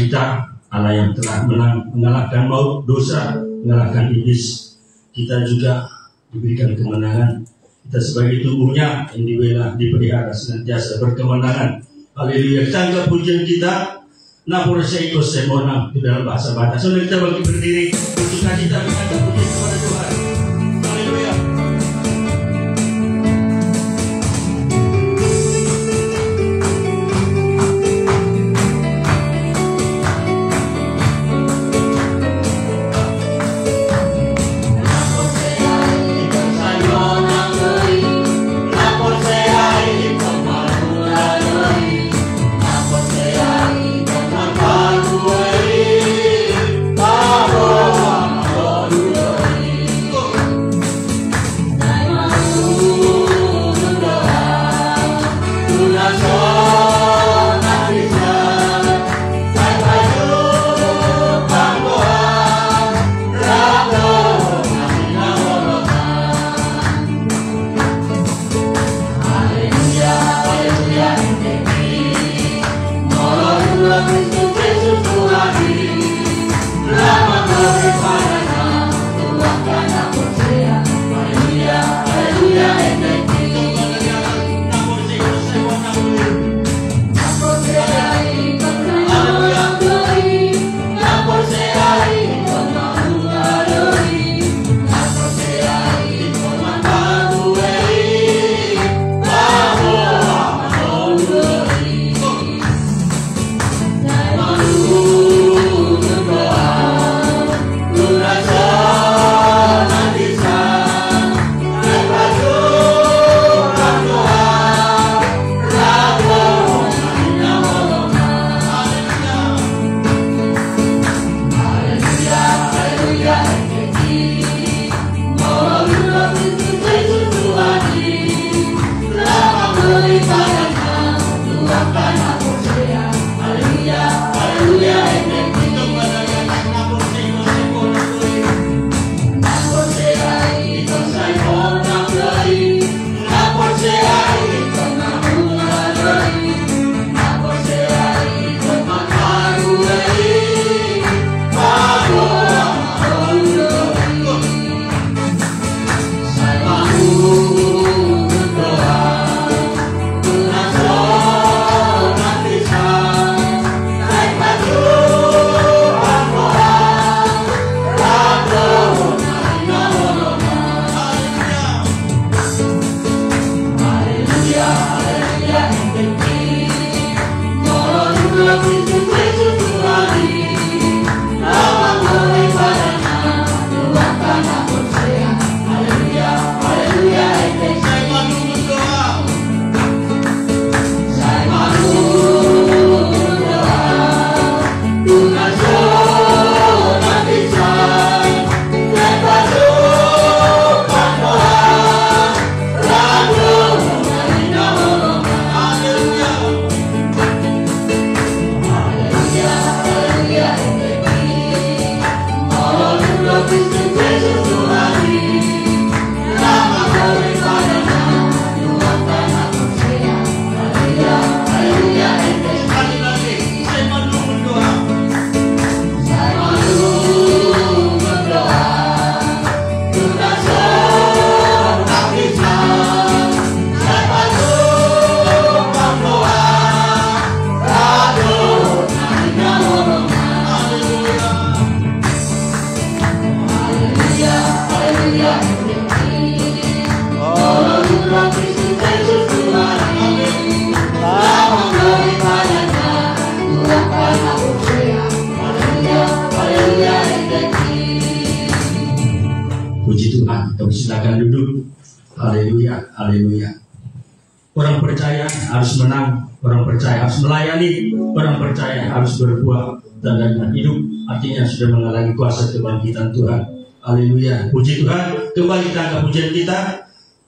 kita, Allah yang telah mengalahkan maut, dosa, mengalahkan iblis. Kita juga diberikan kemenangan. Kita sebagai tubuhnya yang dipelihara senantiasa berkemenangan. Haleluya. Kita anggap pujian kita napur seiko semonang itu dalam bahasa Batak. Saudara, kita bagi berdiri untuk kita menganggap pujian kepada Tuhan. Haleluya. Silakan duduk. Haleluya, haleluya. Orang percaya harus menang, orang percaya harus melayani, orang percaya harus berbuah dan hidup. Artinya sudah mengalami kuasa kebangkitan Tuhan. Haleluya, puji Tuhan. Kembali kita angkat pujian kita,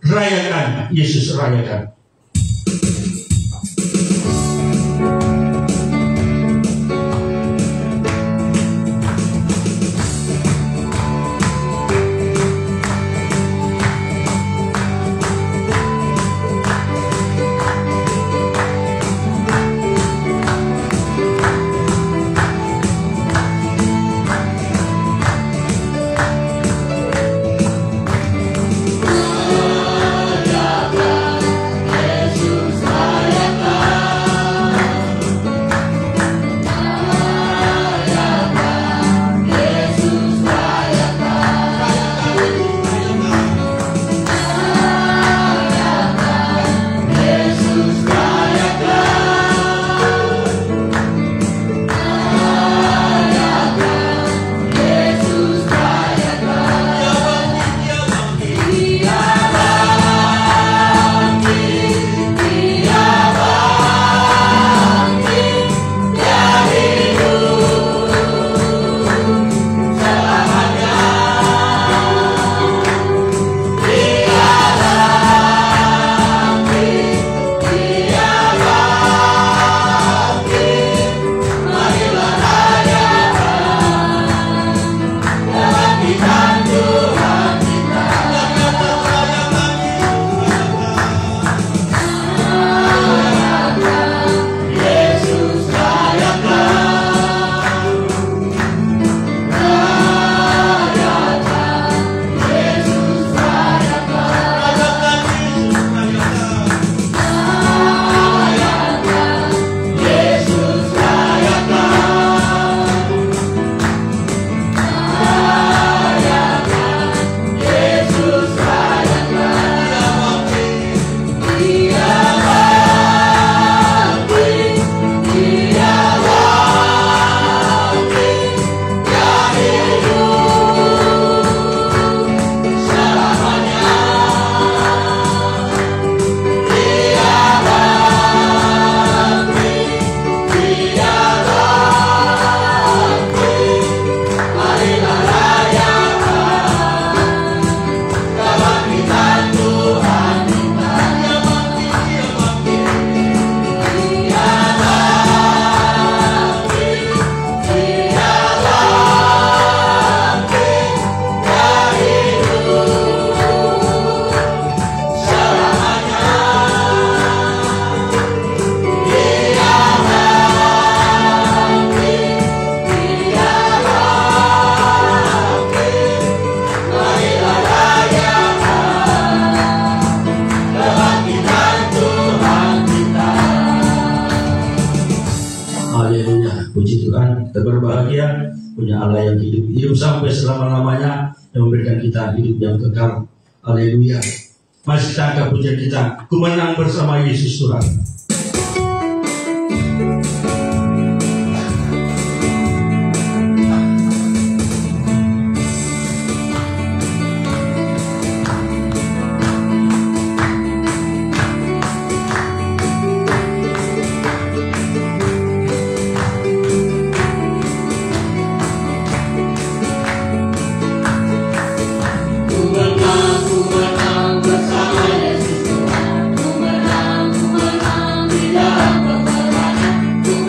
rayakan Yesus, rayakan. Tuhan, kita berbahagia punya Allah yang hidup sampai selama-lamanya, yang memberikan kita hidup yang kekal. Haleluya. Mari kita angkat pujian kita, ku menang bersama Yesus Tuhan. Ku menang di dalam peperangan.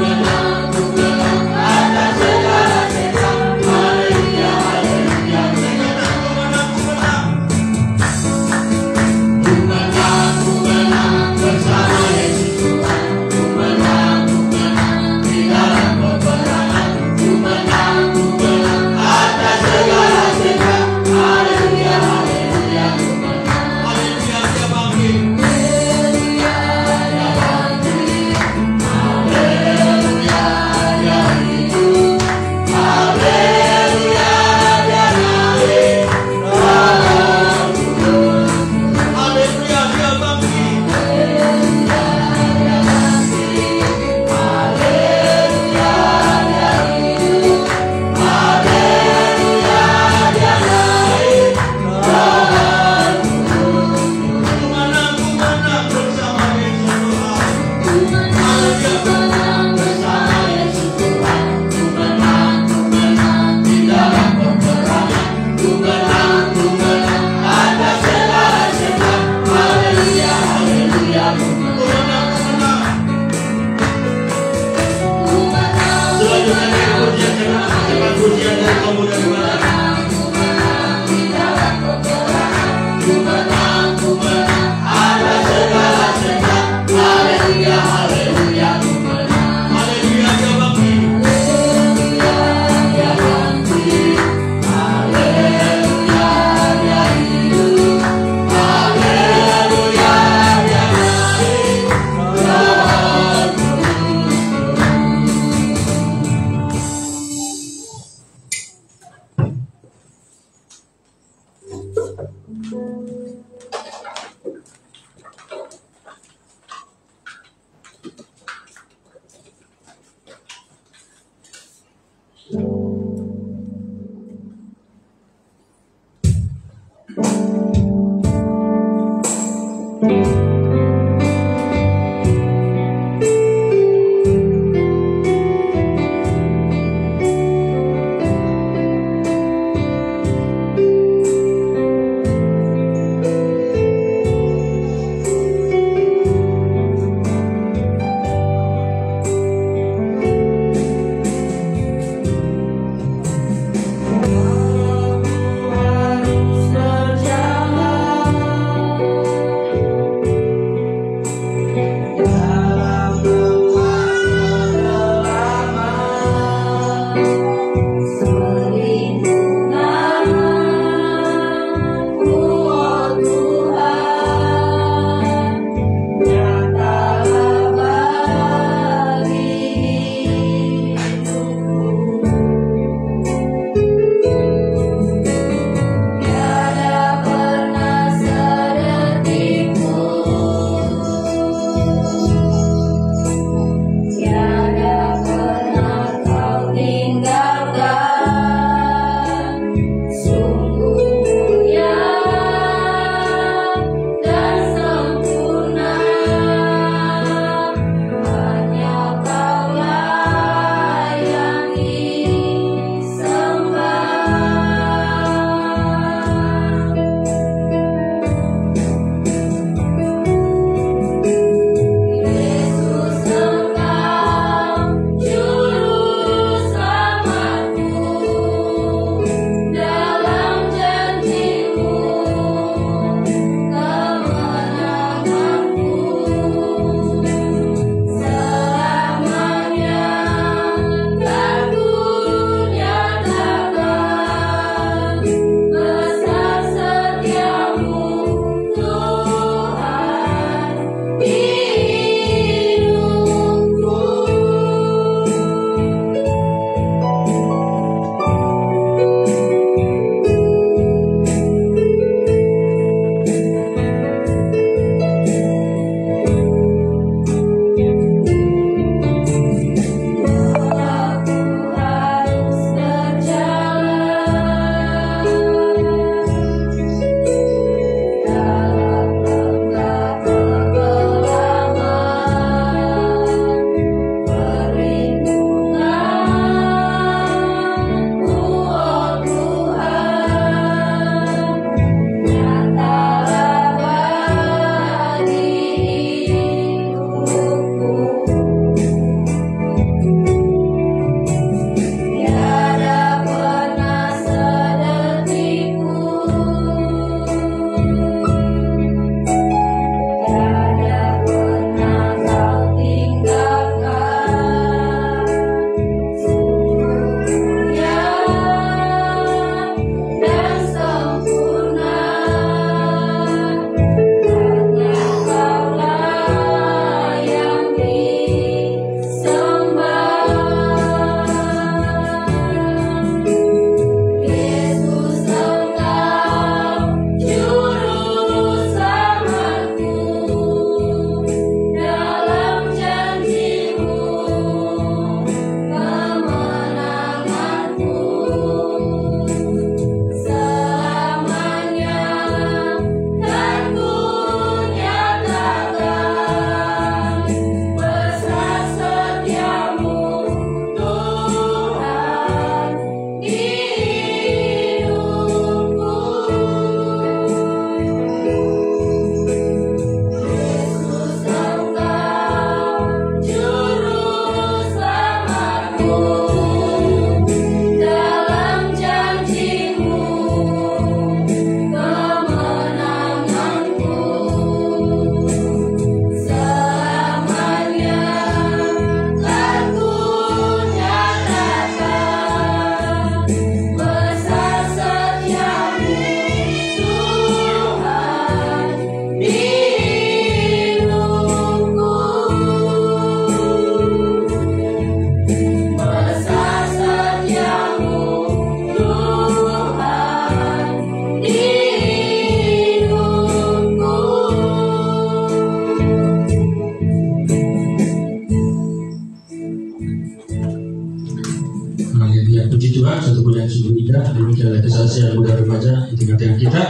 saya muda remaja di tengah-tengah kita,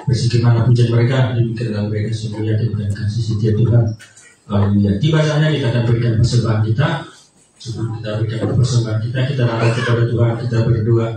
bagaimana pujian mereka diberikan mereka semuanya dengan kasih setia Tuhan. Haleluya. Tiba saatnya kita akan berikan persembahan kita. Sebelum kita berikan persembahan kita naruh kepada Tuhan, kita berdoa.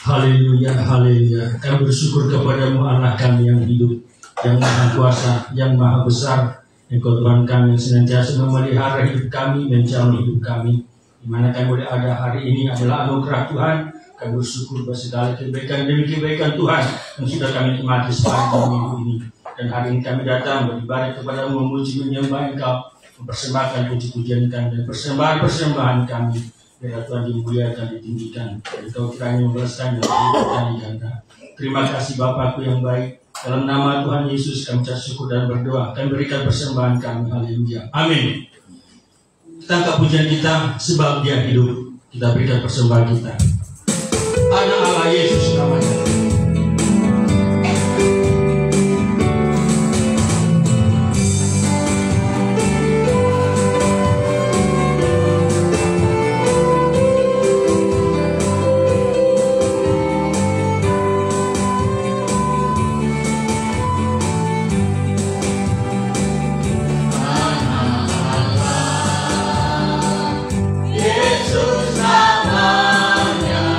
Haleluya, haleluya. Kami bersyukur kepadamu Allah kami yang hidup, yang maha kuasa, yang maha besar. Engkau Tuhan kami yang senantiasa memelihara hidup kami, menjaga hidup kami. Di mana kami boleh ada hari ini adalah anugerah Tuhan. Kami bersyukur atas segala kebaikan demi kebaikan Tuhan yang sudah kami nikmati sepanjang minggu ini. Dan hari ini kami datang beribadah kepadamu, memuji menyembah Engkau, mempersembahkan puji-pujian kami dan persembahan kami. Biar Tuhan dimuliakan, ditinggikan. Dan Engkau kiranya membalaskan yang dan ganda. Terima kasih Bapakku yang baik. Dalam nama Tuhan Yesus kami ucap syukur dan berdoa. Kami berikan persembahan kami. Haleluya. Amin. Kita angkat pujian kita sebab Dia hidup. Kita berikan persembahan kita. Anak Allah Yesus namanya. Yesus namanya.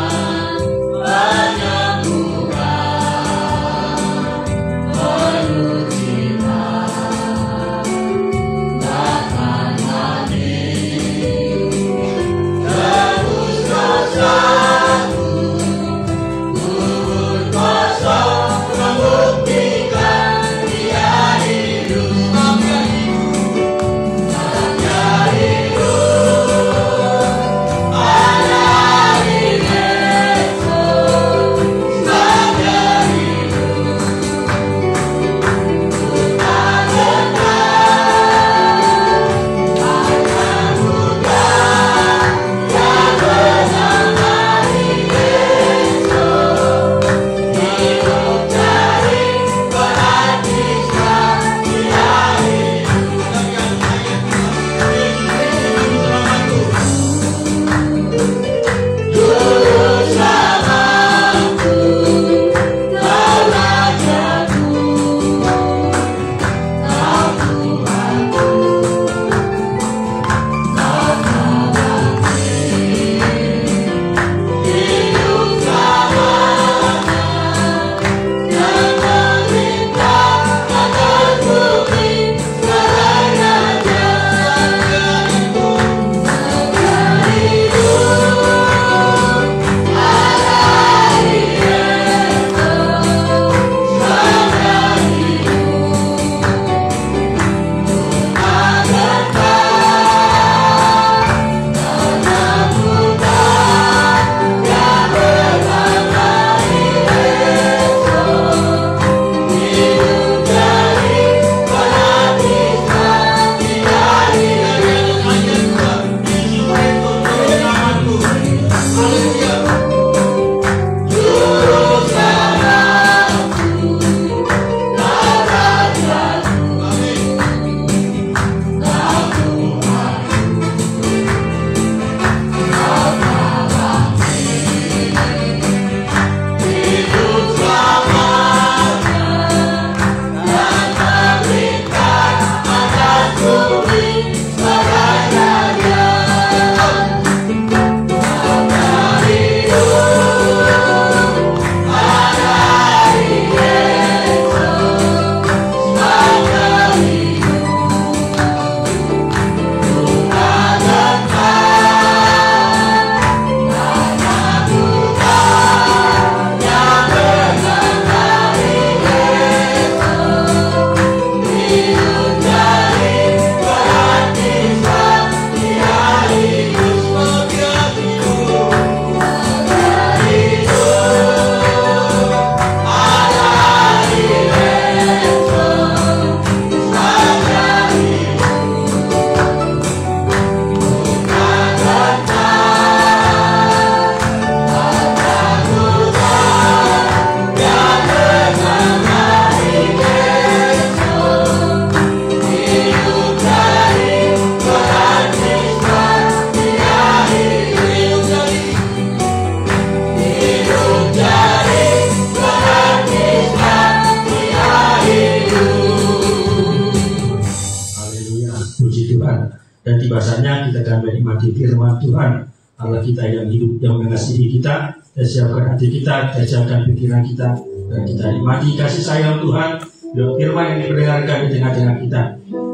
Dan tiba saatnya kita akan menikmati firman Tuhan Allah kita yang hidup, yang mengasihi kita. Kita siapkan hati kita siapkan pikiran kita, dan kita nikmati kasih sayang Tuhan, firman yang diperdengarkan di tengah-tengah kita.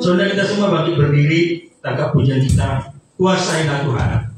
Saudara kita semua bangkit berdiri, tangkap pujian kita, kuasailah Tuhan.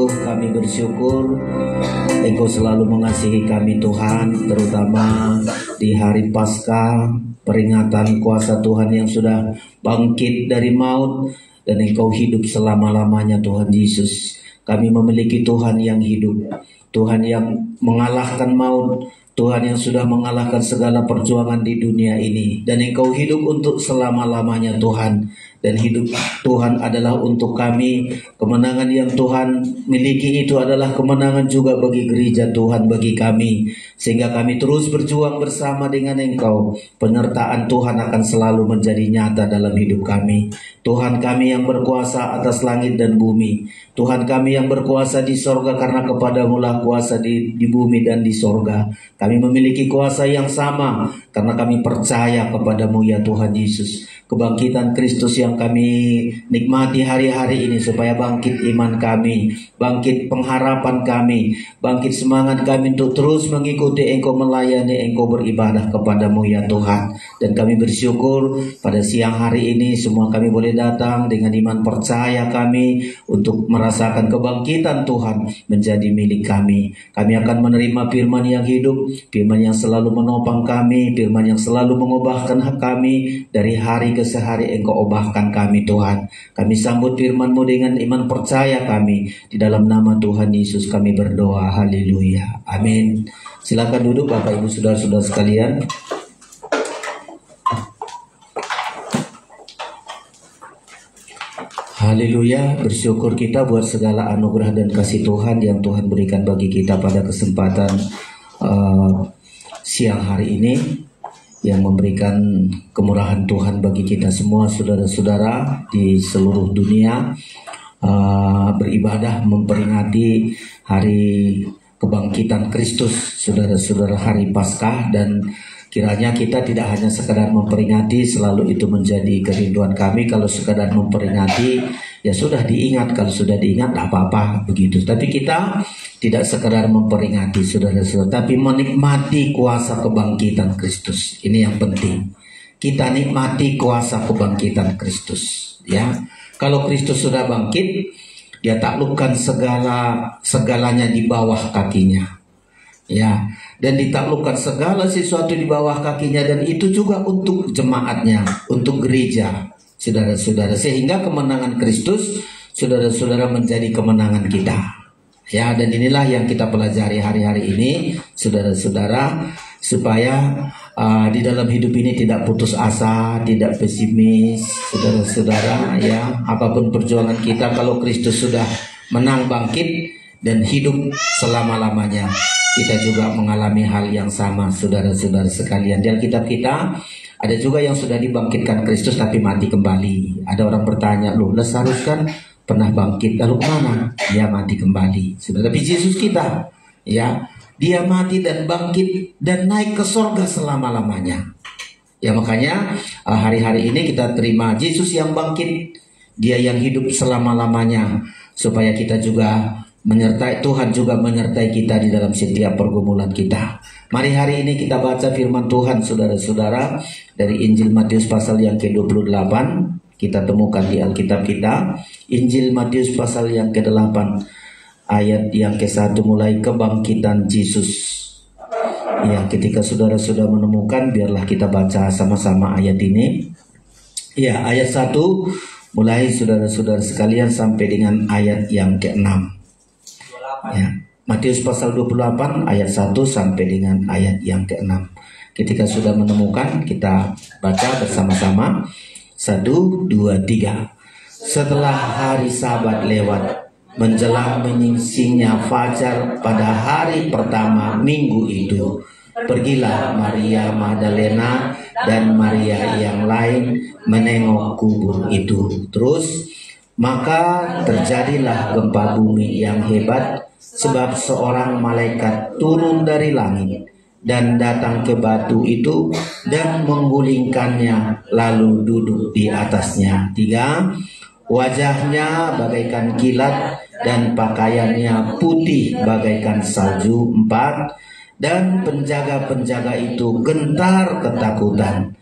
sungguh kami bersyukur Engkau selalu mengasihi kami Tuhan, terutama di hari Paskah, peringatan kuasa Tuhan yang sudah bangkit dari maut, dan Engkau hidup selama-lamanya Tuhan Yesus. Kami memiliki Tuhan yang hidup, Tuhan yang mengalahkan maut, Tuhan yang sudah mengalahkan segala perjuangan di dunia ini, dan Engkau hidup untuk selama-lamanya Tuhan. Dan hidup Tuhan adalah untuk kami. Kemenangan yang Tuhan miliki itu adalah kemenangan juga bagi gereja Tuhan, bagi kami. Sehingga kami terus berjuang bersama dengan Engkau. Penyertaan Tuhan akan selalu menjadi nyata dalam hidup kami. Tuhan kami yang berkuasa atas langit dan bumi. Tuhan kami yang berkuasa di sorga, karena kepadamu lah kuasa di bumi dan di sorga. Kami memiliki kuasa yang sama karena kami percaya kepadamu ya Tuhan Yesus. Kebangkitan Kristus yang kami nikmati hari-hari ini, supaya bangkit iman kami, bangkit pengharapan kami, bangkit semangat kami untuk terus mengikuti Engkau, melayani Engkau, beribadah kepadamu ya Tuhan. Dan kami bersyukur pada siang hari ini semua kami boleh datang dengan iman percaya kami untuk merasakan kebangkitan Tuhan menjadi milik kami. Kami akan menerima firman yang hidup, firman yang selalu menopang kami, firman yang selalu mengubahkan kami. Dari hari ke sehari Engkau ubahkan kami Tuhan. Kami sambut firman-Mu dengan iman percaya kami. Di dalam nama Tuhan Yesus kami berdoa. Haleluya. Amin. Silakan duduk Bapak Ibu Saudara-saudara sekalian. Haleluya, bersyukur kita buat segala anugerah dan kasih Tuhan yang Tuhan berikan bagi kita pada kesempatan siang hari ini, yang memberikan kemurahan Tuhan bagi kita semua saudara-saudara di seluruh dunia beribadah memperingati hari kebangkitan Kristus, saudara-saudara, hari Paskah. Dan kiranya kita tidak hanya sekadar memperingati, selalu itu menjadi kerinduan kami. Kalau sekadar memperingati, ya sudah diingat. Kalau sudah diingat, tidak apa-apa begitu. Tapi kita tidak sekadar memperingati, saudara-saudara, tapi menikmati kuasa kebangkitan Kristus. Ini yang penting. Kita nikmati kuasa kebangkitan Kristus. Ya, kalau Kristus sudah bangkit, Dia taklukkan segalanya di bawah kakinya. Ya, dan ditaklukkan segala sesuatu di bawah kakinya, dan itu juga untuk jemaatnya, untuk gereja, saudara-saudara, sehingga kemenangan Kristus, saudara-saudara, menjadi kemenangan kita. Ya, dan inilah yang kita pelajari hari-hari ini, saudara-saudara, supaya di dalam hidup ini tidak putus asa, tidak pesimis, saudara-saudara. Ya, apapun perjuangan kita, kalau Kristus sudah menang bangkit dan hidup selama-lamanya, kita juga mengalami hal yang sama, saudara-saudara sekalian. Di Alkitab kita ada juga yang sudah dibangkitkan Kristus tapi mati kembali. Ada orang bertanya, loh, Lazarus kan pernah bangkit, lalu kemana? Dia mati kembali. Tapi Yesus kita, ya, Dia mati dan bangkit dan naik ke sorga selama-lamanya. Ya, makanya hari-hari ini kita terima Yesus yang bangkit, Dia yang hidup selama-lamanya, supaya kita juga menyertai, Tuhan juga menyertai kita di dalam setiap pergumulan kita. Mari hari ini kita baca firman Tuhan, saudara-saudara, dari Injil Matius pasal yang ke-28. Kita temukan di Alkitab kita, Injil Matius pasal yang ke-8, ayat yang ke-1 mulai kebangkitan Yesus. Ya, ketika saudara sudah menemukan, biarlah kita baca sama-sama ayat ini. Ya, ayat 1 mulai saudara-saudara sekalian sampai dengan ayat yang ke-6. Ya, Matius pasal 28 ayat 1 sampai dengan ayat yang ke-6. Ketika sudah menemukan, kita baca bersama-sama. 1, 2, 3. Setelah hari Sabat lewat, menjelang menyingsingnya fajar pada hari pertama minggu itu, pergilah Maria Magdalena dan Maria yang lain menengok kubur itu. Terus, maka terjadilah gempa bumi yang hebat, sebab seorang malaikat turun dari langit dan datang ke batu itu dan menggulingkannya, lalu duduk di atasnya. 3. Wajahnya bagaikan kilat dan pakaiannya putih bagaikan salju. 4. Dan penjaga-penjaga itu gentar ketakutan,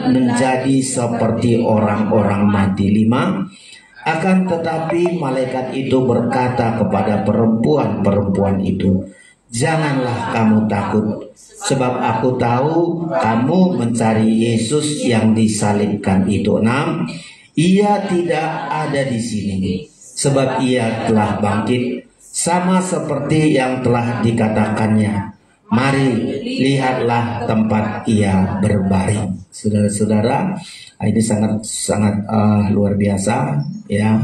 menjadi seperti orang-orang mati. 5. Akan tetapi malaikat itu berkata kepada perempuan-perempuan itu, "Janganlah kamu takut, sebab aku tahu kamu mencari Yesus yang disalibkan itu. 6. Ia tidak ada di sini, sebab ia telah bangkit, sama seperti yang telah dikatakannya. Mari, lihatlah tempat ia berbaring." Saudara-saudara, ini sangat luar biasa, ya.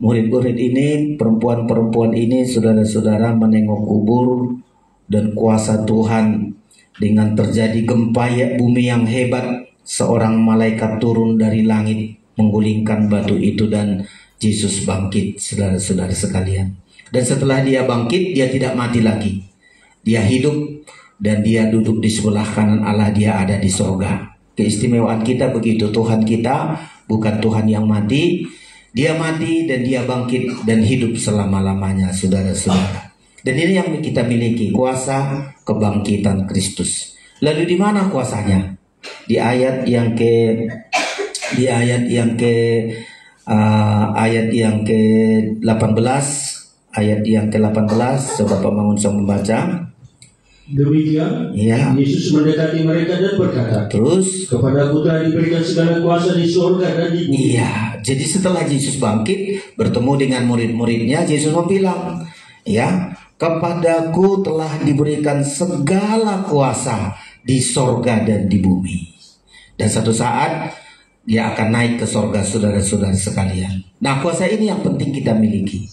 Murid-murid ini, perempuan-perempuan ini, saudara-saudara, menengok kubur dan kuasa Tuhan dengan terjadi gempa bumi yang hebat. Seorang malaikat turun dari langit menggulingkan batu itu dan Yesus bangkit, saudara-saudara sekalian. Dan setelah dia bangkit, dia tidak mati lagi. Dia hidup dan dia duduk di sebelah kanan Allah, dia ada di sorga. Keistimewaan kita begitu, Tuhan kita bukan Tuhan yang mati. Dia mati dan dia bangkit dan hidup selama-lamanya, saudara-saudara. Dan ini yang kita miliki, kuasa kebangkitan Kristus. Lalu di mana kuasanya? Di ayat yang ke-18, coba Pak Mangun bisa membaca. Demikian, ya. Yesus mendekati mereka dan berkata, terus, "Kepadaku telah diberikan segala kuasa di surga dan di bumi." Iya, jadi setelah Yesus bangkit, bertemu dengan murid-muridnya, Yesus bilang, ya, "Kepadaku telah diberikan segala kuasa di sorga dan di bumi." Dan satu saat dia akan naik ke sorga, saudara-saudara sekalian. Nah, kuasa ini yang penting kita miliki.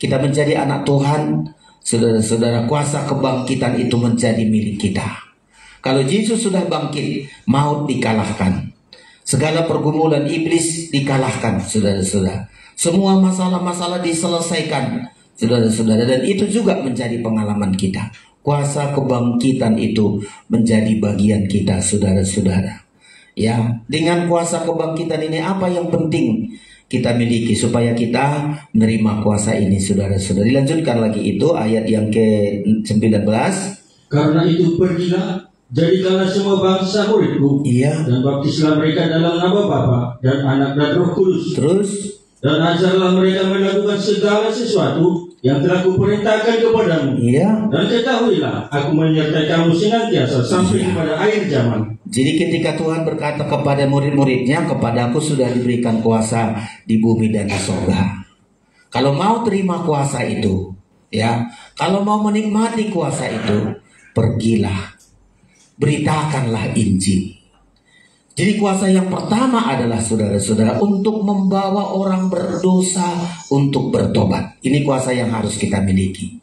Kita menjadi anak Tuhan, saudara-saudara, kuasa kebangkitan itu menjadi milik kita. Kalau Yesus sudah bangkit, maut dikalahkan. Segala pergumulan iblis dikalahkan, saudara-saudara. Semua masalah-masalah diselesaikan, saudara-saudara. Dan itu juga menjadi pengalaman kita. Kuasa kebangkitan itu menjadi bagian kita, saudara-saudara. Ya, dengan kuasa kebangkitan ini apa yang penting kita miliki supaya kita menerima kuasa ini, saudara-saudara. Dilanjutkan lagi itu ayat yang ke-19. "Karena itu pergilah, jadikanlah semua bangsa muridku, dan baptislah mereka dalam nama Bapa dan Anak dan Roh Kudus. Terus, dan ajarlah mereka melakukan segala sesuatu yang telah kuperintahkan kepadamu. Dan ketahuilah, aku menyertai kamu senantiasa sampai kepada akhir zaman." Jadi ketika Tuhan berkata kepada murid-muridnya, "Kepadaku sudah diberikan kuasa di bumi dan di surga." Kalau mau terima kuasa itu, ya, kalau mau menikmati kuasa itu, pergilah, beritakanlah Injil. Jadi kuasa yang pertama adalah, saudara-saudara, untuk membawa orang berdosa untuk bertobat. Ini kuasa yang harus kita miliki.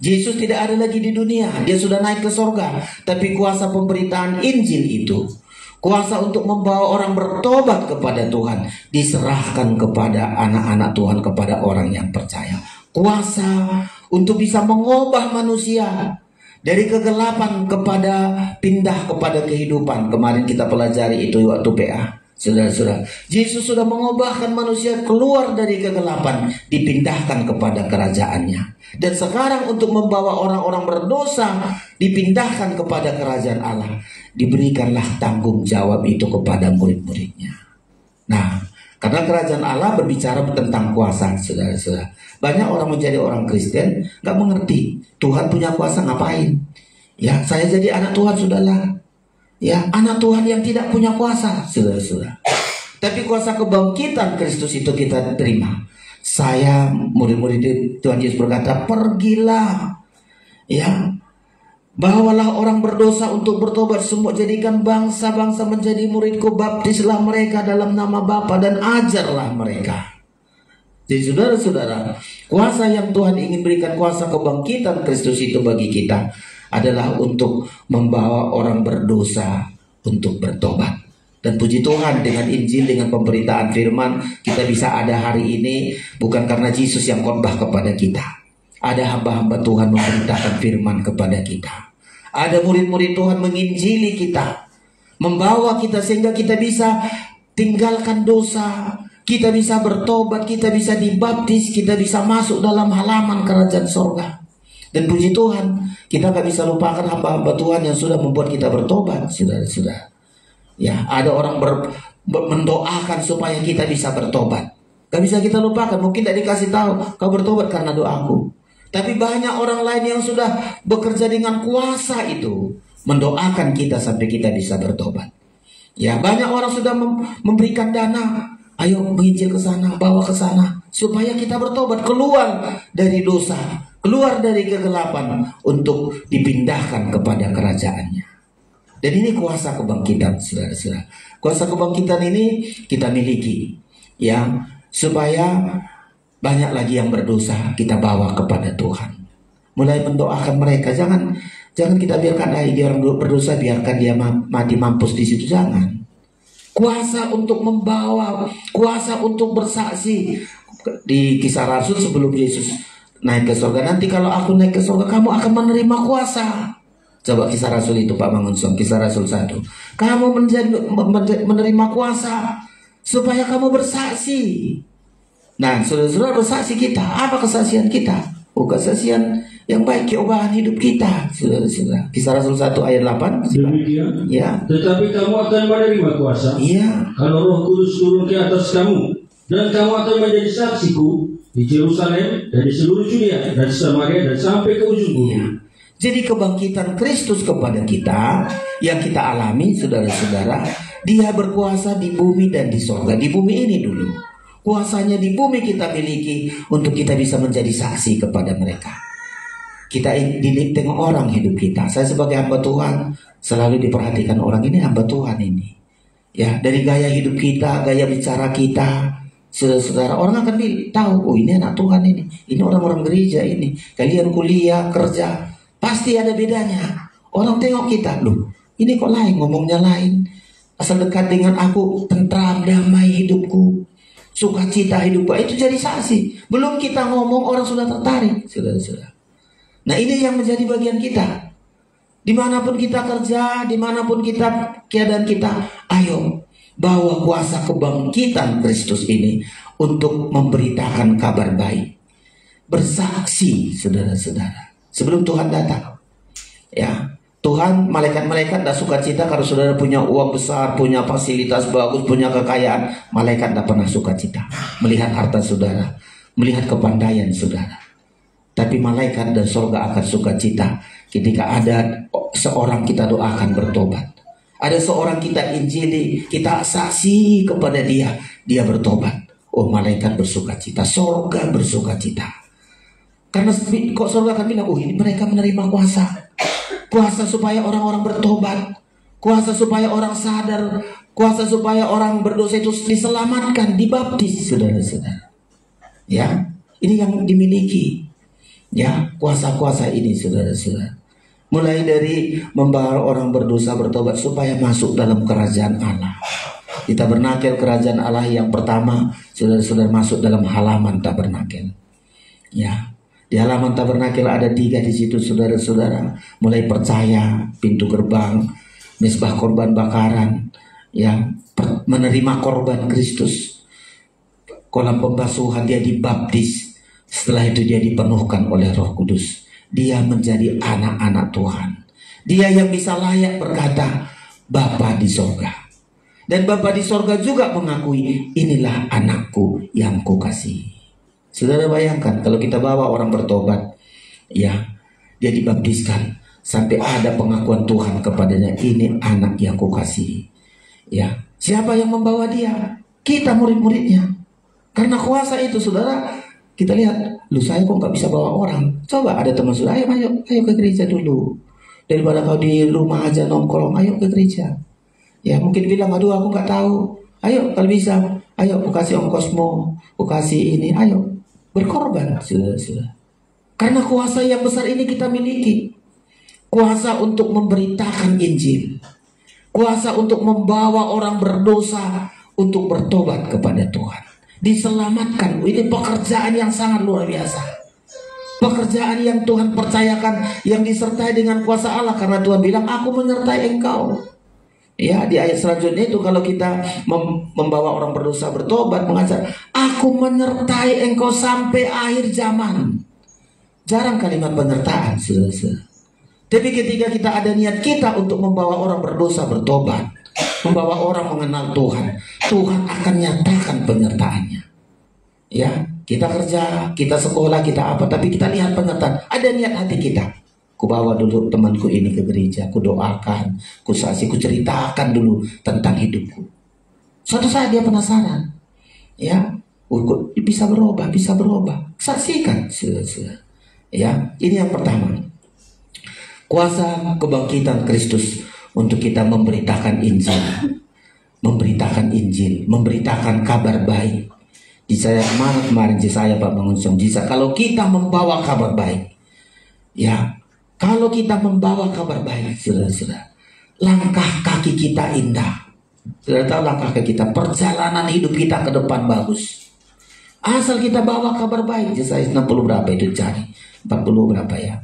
Yesus tidak ada lagi di dunia, dia sudah naik ke sorga. Tapi kuasa pemberitaan Injil itu, kuasa untuk membawa orang bertobat kepada Tuhan, diserahkan kepada anak-anak Tuhan, kepada orang yang percaya. Kuasa untuk bisa mengubah manusia dari kegelapan kepada pindah kepada kehidupan. Kemarin kita pelajari itu waktu PA. Saudara-saudara, Yesus sudah mengubahkan manusia keluar dari kegelapan, dipindahkan kepada kerajaannya. Dan sekarang untuk membawa orang-orang berdosa dipindahkan kepada kerajaan Allah, diberikanlah tanggung jawab itu kepada murid-muridnya. Nah, karena kerajaan Allah berbicara tentang kuasa, saudara-saudara. Banyak orang menjadi orang Kristen gak mengerti Tuhan punya kuasa ngapain. Ya, saya jadi anak Tuhan sudahlah. Ya, anak Tuhan yang tidak punya kuasa, saudara-saudara. Tapi kuasa kebangkitan Kristus itu kita terima. Saya, murid-murid Tuhan Yesus berkata, "Pergilah, ya, bawalah orang berdosa untuk bertobat semua, jadikan bangsa-bangsa menjadi muridku, baptislah mereka dalam nama Bapa dan ajarlah mereka." Jadi saudara-saudara, kuasa yang Tuhan ingin berikan, kuasa kebangkitan Kristus itu bagi kita adalah untuk membawa orang berdosa untuk bertobat. Dan puji Tuhan, dengan Injil, dengan pemberitaan firman, kita bisa ada hari ini bukan karena Yesus yang khotbah kepada kita. Ada hamba-hamba Tuhan memberitakan firman kepada kita. Ada murid-murid Tuhan menginjili kita, membawa kita sehingga kita bisa tinggalkan dosa, kita bisa bertobat, kita bisa dibaptis, kita bisa masuk dalam halaman kerajaan sorga. Dan puji Tuhan, kita gak bisa lupakan hamba-hamba Tuhan yang sudah membuat kita bertobat, saudara-saudara. Ya, ada orang mendoakan supaya kita bisa bertobat. Gak bisa kita lupakan. Mungkin tidak dikasih tahu kau bertobat karena doaku. Tapi banyak orang lain yang sudah bekerja dengan kuasa itu mendoakan kita sampai kita bisa bertobat. Ya, banyak orang sudah memberikan dana. Ayo menginjil ke sana, bawa ke sana, supaya kita bertobat, keluar dari dosa, keluar dari kegelapan, untuk dipindahkan kepada kerajaannya. Dan ini kuasa kebangkitan, saudara-saudara. Kuasa kebangkitan ini kita miliki, ya, supaya banyak lagi yang berdosa kita bawa kepada Tuhan. Mulai mendoakan mereka, jangan kita biarkan dia orang berdosa, biarkan dia mati mampus di situ, jangan. Kuasa untuk membawa, kuasa untuk bersaksi. Di Kisah Rasul sebelum Yesus naik ke surga, nanti kalau aku naik ke surga, kamu akan menerima kuasa. Coba Kisah Rasul itu Pak Mangunsong, Kisah Rasul 1. Kamu menerima kuasa supaya kamu bersaksi. Nah, saudara-saudara, bersaksi kita, apa kesaksian kita? Oh, kesaksian yang baik, keobahan hidup kita, saudara-saudara. Kisah Rasul 1 ayat 8. Demikian, ya. Tetapi kamu akan menerima kuasa, ya, kalau Roh Kudus turun ke atas kamu, dan kamu akan menjadi saksiku di Yerusalem dan di seluruh Judea dan Samaria dan sampai ke ujung bumi. Ya. Jadi kebangkitan Kristus kepada kita yang kita alami, saudara-saudara, Dia berkuasa di bumi dan di sorga. Di bumi ini dulu, kuasanya di bumi kita miliki untuk kita bisa menjadi saksi kepada mereka. Kita tengok orang hidup kita. Saya sebagai hamba Tuhan selalu diperhatikan orang ini hamba Tuhan ini. Ya, dari gaya hidup kita, gaya bicara kita, saudara-saudara, orang akan tahu, oh ini anak Tuhan ini orang-orang gereja ini. Kalian kuliah, kerja, pasti ada bedanya. Orang tengok kita, loh ini kok lain, ngomongnya lain. Asal dekat dengan aku, tentram, damai hidupku, sukacita hidupku, itu jadi saksi. Belum kita ngomong, orang sudah tertarik, saudara-saudara. Nah, ini yang menjadi bagian kita. Dimanapun kita kerja, dimanapun kita keadaan kita, ayo bawa kuasa kebangkitan Kristus ini untuk memberitakan kabar baik, bersaksi, saudara-saudara, sebelum Tuhan datang. Ya, Tuhan, malaikat-malaikat tidak suka cita kalau saudara punya uang besar, punya fasilitas bagus, punya kekayaan. Malaikat tidak pernah suka cita melihat harta saudara, melihat kepandaian saudara. Tapi malaikat dan surga akan suka cita ketika ada seorang kita doakan bertobat, ada seorang kita injili, kita saksi kepada dia bertobat. Oh, malaikat bersuka cita, surga bersuka cita. Karena kok surga akan bilang, oh ini mereka menerima kuasa supaya orang-orang bertobat, kuasa supaya orang sadar, kuasa supaya orang berdosa itu diselamatkan, dibaptis, saudara-saudara. Ya, ini yang dimiliki. Ya, kuasa-kuasa ini, saudara-saudara. Mulai dari membawa orang berdosa bertobat supaya masuk dalam kerajaan Allah. Di tabernakel kerajaan Allah yang pertama, saudara-saudara, masuk dalam halaman tabernakel. Ya, di halaman tabernakel ada 3 di situ, saudara-saudara. Mulai percaya, pintu gerbang, mezbah korban bakaran, ya, menerima korban Kristus, kolam pembasuhan, dia dibaptis. Setelah itu dia dipenuhkan oleh Roh Kudus. Dia menjadi anak-anak Tuhan. Dia yang bisa layak berkata, Bapa di sorga. Dan Bapa di sorga juga mengakui, inilah anakku yang kukasihi. Saudara bayangkan kalau kita bawa orang bertobat, ya, dia dibaptiskan sampai ada pengakuan Tuhan kepadanya, ini anak yang kukasihi. Ya, siapa yang membawa dia? Kita murid-muridnya. Karena kuasa itu, saudara. Kita lihat, lu saya kok nggak bisa bawa orang. Coba ada teman saudara, ayo ke gereja dulu. Daripada kau di rumah aja nongkrong, ayo ke gereja. Ya, mungkin bilang, aduh aku nggak tahu. Ayo kalau bisa, ayo aku kasih ongkosmu, aku kasih ini, ayo berkorban, saudara-saudara. Karena kuasa yang besar ini kita miliki. Kuasa untuk memberitakan Injil, kuasa untuk membawa orang berdosa untuk bertobat kepada Tuhan, diselamatkan. Ini pekerjaan yang sangat luar biasa. Pekerjaan yang Tuhan percayakan, yang disertai dengan kuasa Allah. Karena Tuhan bilang, aku menyertai engkau. Ya, di ayat selanjutnya itu kalau kita membawa orang berdosa bertobat, mengajar, aku menyertai engkau sampai akhir zaman. Jarang kalimat penyertaan, saudara-saudara. Tapi ketika kita ada niat kita untuk membawa orang berdosa bertobat, membawa orang mengenal Tuhan, Tuhan akan nyatakan penyertaannya. Ya, kita kerja, kita sekolah, kita apa, tapi kita lihat penyertaan. Ada niat hati kita. Ku bawa dulu temanku ini ke gereja, ku doakan, ku saksi, ku ceritakan dulu tentang hidupku. Suatu saat dia penasaran. Ya, kok bisa berubah, bisa berubah. Saksikan. Ya, ini yang pertama. Kuasa kebangkitan Kristus untuk kita memberitakan Injil. Memberitakan Injil, memberitakan kabar baik. Di saya kemarin saya Pak Mangunsong, kalau kita membawa kabar baik, ya, kalau kita membawa kabar baik, saudara-saudara, langkah kaki kita indah. Saudara tahu langkah kaki kita, perjalanan hidup kita ke depan bagus. Asal kita bawa kabar baik. Saya 60 berapa itu cari, 40 berapa ya.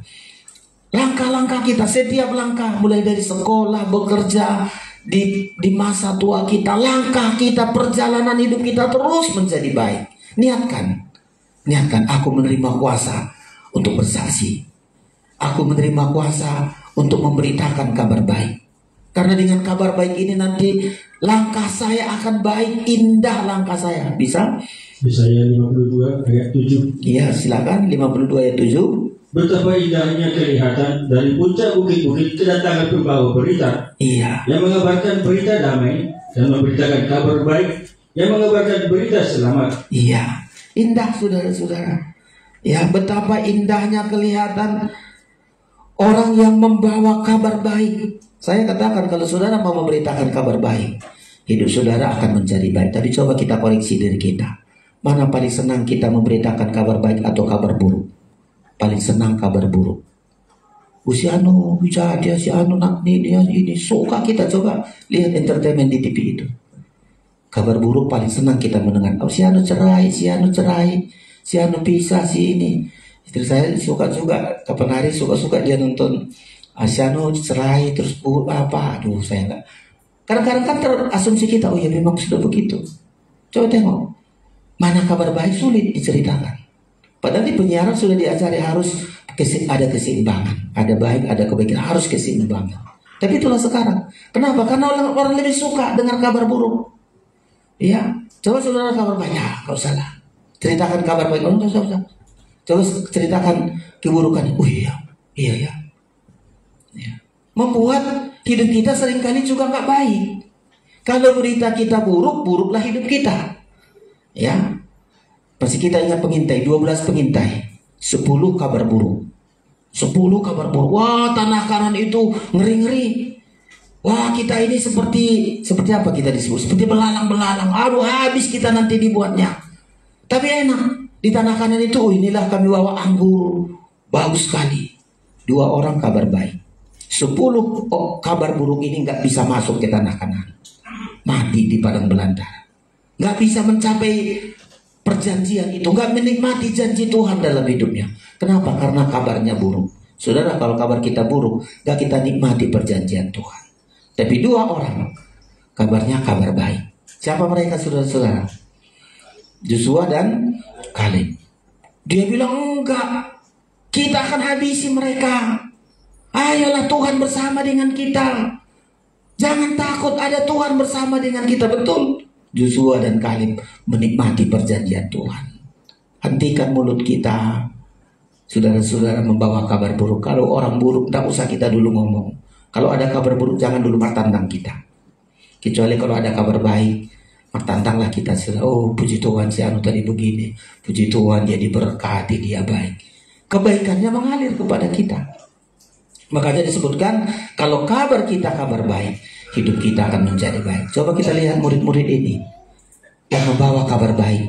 Langkah-langkah kita, setiap langkah, mulai dari sekolah, bekerja, di masa tua kita, langkah kita, perjalanan hidup kita terus menjadi baik. Niatkan, aku menerima kuasa untuk bersaksi. Aku menerima kuasa untuk memberitakan kabar baik. Karena dengan kabar baik ini nanti langkah saya akan baik, indah langkah saya. Bisa? Yesaya 52 ayat 7. Iya, silakan 52 ayat 7. Betapa indahnya kelihatan dari puncak bukit-bukit kedatangan pembawa berita. Iya. Yang mengabarkan berita damai dan memberitakan kabar baik, yang mengabarkan berita selamat. Iya, indah saudara-saudara. Ya, betapa indahnya kelihatan orang yang membawa kabar baik. Saya katakan kalau saudara mau memberitakan kabar baik, hidup saudara akan menjadi baik. Tapi coba kita koreksi diri kita. Mana paling senang kita memberitakan kabar baik atau kabar buruk? Paling senang kabar buruk. Si anu bicara dia, si anu nak dia ini, suka kita. Coba lihat entertainment di TV itu. Kabar buruk paling senang kita mendengar. Oh, si anu cerai, si anu pisah, si ini. Istri saya suka juga, kapan hari suka dia nonton si anu cerai terus apa. Aduh, saya enggak. Kadang-kadang kan terasumsi kita, oh ya memang sudah begitu. Coba tengok, mana kabar baik sulit diceritakan. Padahal di penyiaran sudah diajari harus ada keseimbangan, ada baik, ada kebaikan, harus keseimbangan. Tapi itulah sekarang. Kenapa? Karena orang lebih suka dengar kabar buruk. Ya, coba saudara kabar baik, ya, kau salah. Ceritakan kabar baik, oh, usah. Coba ceritakan keburukan. Oh iya. Ya. Membuat hidup kita seringkali juga nggak baik. Kalau berita kita buruk, buruklah hidup kita. Ya. Pasti kita ingat pengintai, 12 pengintai, 10 kabar buruk. 10 kabar buruk. Wah, tanah kanan itu ngeri-ngeri. Wah, kita ini seperti apa kita disebut? Seperti belalang-belalang. Aduh, habis kita nanti dibuatnya. Tapi enak. Di tanah kanan itu, oh, inilah kami bawa anggur. Bagus sekali. 2 orang kabar baik. 10 kabar buruk ini nggak bisa masuk ke tanah kanan. Mati di padang belantara. Nggak bisa mencapai perjanjian itu, nggak menikmati janji Tuhan dalam hidupnya. Kenapa? Karena kabarnya buruk. Saudara, kalau kabar kita buruk, nggak kita nikmati perjanjian Tuhan. Tapi 2 orang kabarnya kabar baik. Siapa mereka, saudara-saudara? Joshua dan Kaleb. Dia bilang, enggak, kita akan habisi mereka. Ayolah, Tuhan bersama dengan kita. Jangan takut, ada Tuhan bersama dengan kita. Betul. Joshua dan Kaleb menikmati perjanjian Tuhan. Hentikan mulut kita, saudara-saudara, membawa kabar buruk. Kalau orang buruk, tidak usah kita dulu ngomong. Kalau ada kabar buruk, jangan dulu martandang kita. Kecuali kalau ada kabar baik, martandanglah kita. Oh, puji Tuhan, si anu tadi begini. Puji Tuhan, dia diberkati, dia baik. Kebaikannya mengalir kepada kita. Makanya disebutkan, kalau kabar kita kabar baik, hidup kita akan menjadi baik. Coba kita lihat murid-murid ini yang membawa kabar baik.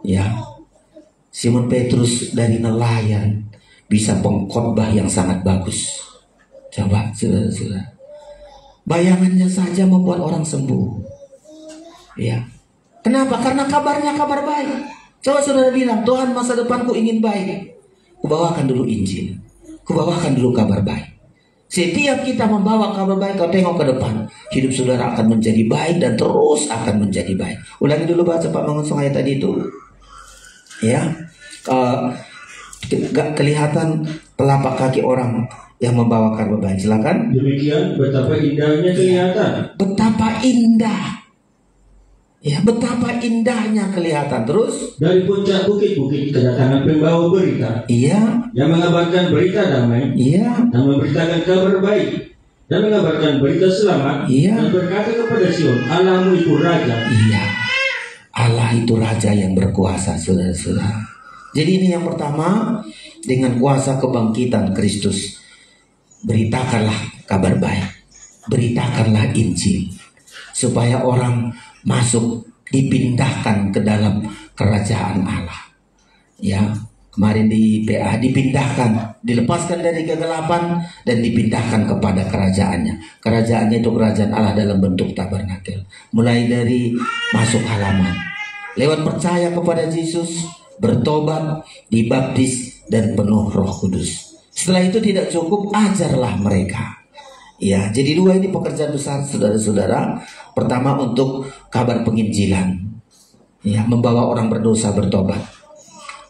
Ya, Simon Petrus dari nelayan bisa pengkhotbah yang sangat bagus. Coba, saudara-saudara, bayangannya saja membuat orang sembuh. Ya, kenapa? Karena kabarnya kabar baik. Coba saudara bilang, Tuhan, masa depanku ingin baik. Kubawakan dulu Injil, kubawakan dulu kabar baik. Setiap kita membawa kabar baik, kau tengok ke depan, hidup saudara akan menjadi baik dan terus akan menjadi baik. Ulangi dulu baca Pak Mangunsong ayat tadi itu. Ya, gak kelihatan telapak kaki orang yang membawa kabar baik. Silakan. Demikian betapa indahnya kelihatan. Betapa indah. Ya, betapa indahnya kelihatan. Terus dari puncak bukit-bukit kedatangan pembawa berita. Iya. Yang mengabarkan berita damai. Iya. Dan memberitakan kabar baik. Dan mengabarkan berita selamat. Iya. Dan berkata kepada Sion, Allahmu itu Raja. Iya. Allah itu Raja yang berkuasa, saudara-saudara. Jadi ini yang pertama, dengan kuasa kebangkitan Kristus, beritakanlah kabar baik. Beritakanlah Injil. Supaya orang masuk, dipindahkan ke dalam kerajaan Allah. Ya, kemarin di PA dipindahkan, dilepaskan dari kegelapan dan dipindahkan kepada kerajaannya. Kerajaannya itu kerajaan Allah dalam bentuk tabernakel. Mulai dari masuk halaman, lewat percaya kepada Yesus, bertobat, dibaptis dan penuh Roh Kudus. Setelah itu tidak cukup, ajarlah mereka. Ya, jadi dua ini pekerjaan besar, saudara-saudara. Pertama untuk kabar penginjilan, ya, membawa orang berdosa bertobat.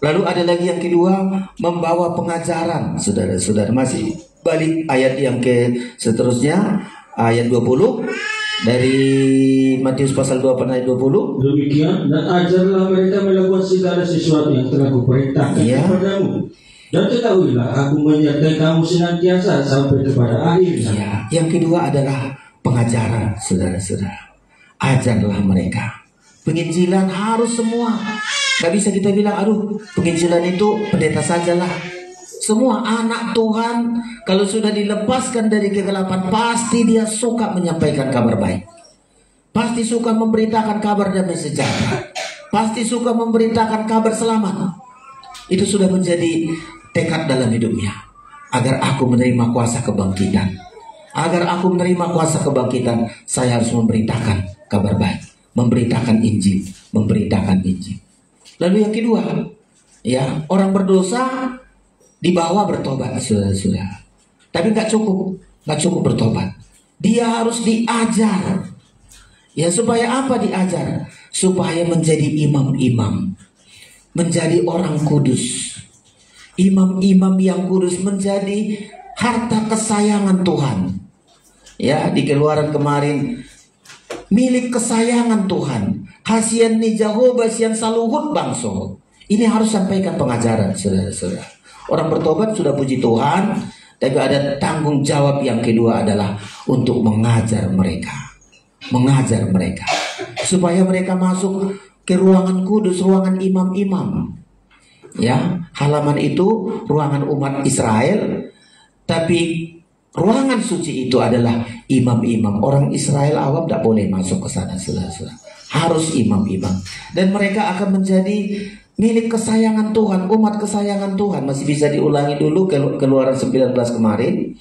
Lalu ada lagi yang kedua, membawa pengajaran, saudara-saudara. Masih balik ayat yang ke seterusnya, ayat 20 dari Matius pasal 2 ayat 20. Demikian, dan ajarlah mereka melakukan segala sesuatu yang telah kuperintahkan kepadamu. Dan ketahuilah, aku menyertai kamu senantiasa sampai kepada akhir. Ya, yang kedua adalah pengajaran, saudara-saudara. Ajarlah mereka. Penginjilan harus semua. Gak bisa kita bilang, aduh, penginjilan itu pendeta sajalah. Semua anak Tuhan, kalau sudah dilepaskan dari kegelapan, pasti dia suka menyampaikan kabar baik. Pasti suka memberitakan kabar damai sejahtera. Pasti suka memberitakan kabar selamat. Itu sudah menjadi tekad dalam hidupnya. Agar aku menerima kuasa kebangkitan. Agar aku menerima kuasa kebangkitan, saya harus memberitakan kabar baik. Memberitakan Injil. Memberitakan Injil. Lalu yang kedua, ya, orang berdosa dibawa bertobat, saudara-saudara. Tapi gak cukup bertobat. Dia harus diajar. Ya, supaya apa diajar? Supaya menjadi imam-imam. Menjadi orang kudus. Imam-imam yang kudus, menjadi harta kesayangan Tuhan. Ya, di Keluaran kemarin, milik kesayangan Tuhan. Hasian ni Jehovah sian saluhut bangso. Ini harus sampaikan pengajaran, saudara-saudara. Orang bertobat sudah puji Tuhan, tapi ada tanggung jawab yang kedua adalah untuk mengajar mereka. Mengajar mereka. Supaya mereka masuk ke ruangan kudus, ruangan imam-imam. Ya, halaman itu ruangan umat Israel, tapi ruangan suci itu adalah imam-imam. Orang Israel awam tidak boleh masuk ke sana, saudara-saudara. Harus imam-imam. Dan mereka akan menjadi milik kesayangan Tuhan, umat kesayangan Tuhan. Masih bisa diulangi dulu Keluaran 19 kemarin.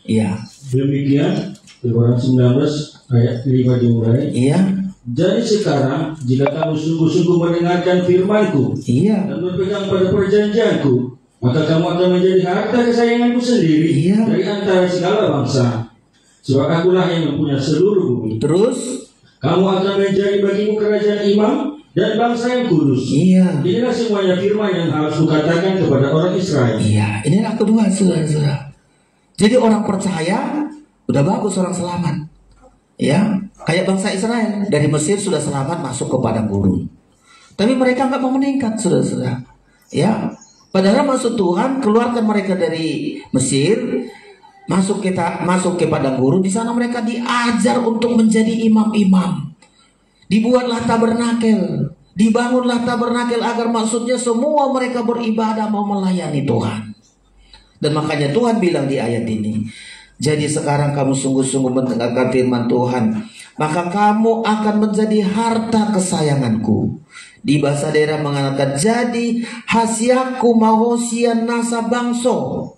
Ya. Demikian Keluaran 19 ayat 5 dimulai. Iya. Jadi sekarang, jika kamu sungguh-sungguh mendengarkan firman-Ku, iya, dan berpegang pada perjanjian-Ku, maka kamu akan menjadi harta kesayangan-Ku sendiri, iya, dari antara segala bangsa. Sebab akulah yang mempunyai seluruh bumi. Terus, kamu akan menjadi bagimu kerajaan imam dan bangsa yang kudus. Iya. Inilah semuanya firman yang harus kukatakan kepada orang Israel. Iya, inilah kedua, saudara-saudara. Jadi orang percaya, udah bagus orang selamat. Ya, kayak bangsa Israel dari Mesir sudah selamat masuk ke padang gurun. Tapi mereka nggak mau meningkat, saudara-saudara. Ya, padahal maksud Tuhan keluarkan mereka dari Mesir, masuk ke padang gurun. Di sana mereka diajar untuk menjadi imam-imam. Dibuatlah tabernakel, dibangunlah tabernakel agar maksudnya semua mereka beribadah mau melayani Tuhan. Dan makanya Tuhan bilang di ayat ini, jadi sekarang kamu sungguh-sungguh mendengarkan firman Tuhan, maka kamu akan menjadi harta kesayanganku. Di bahasa daerah mengatakan, jadi hasiaku mahosian nasa bangso.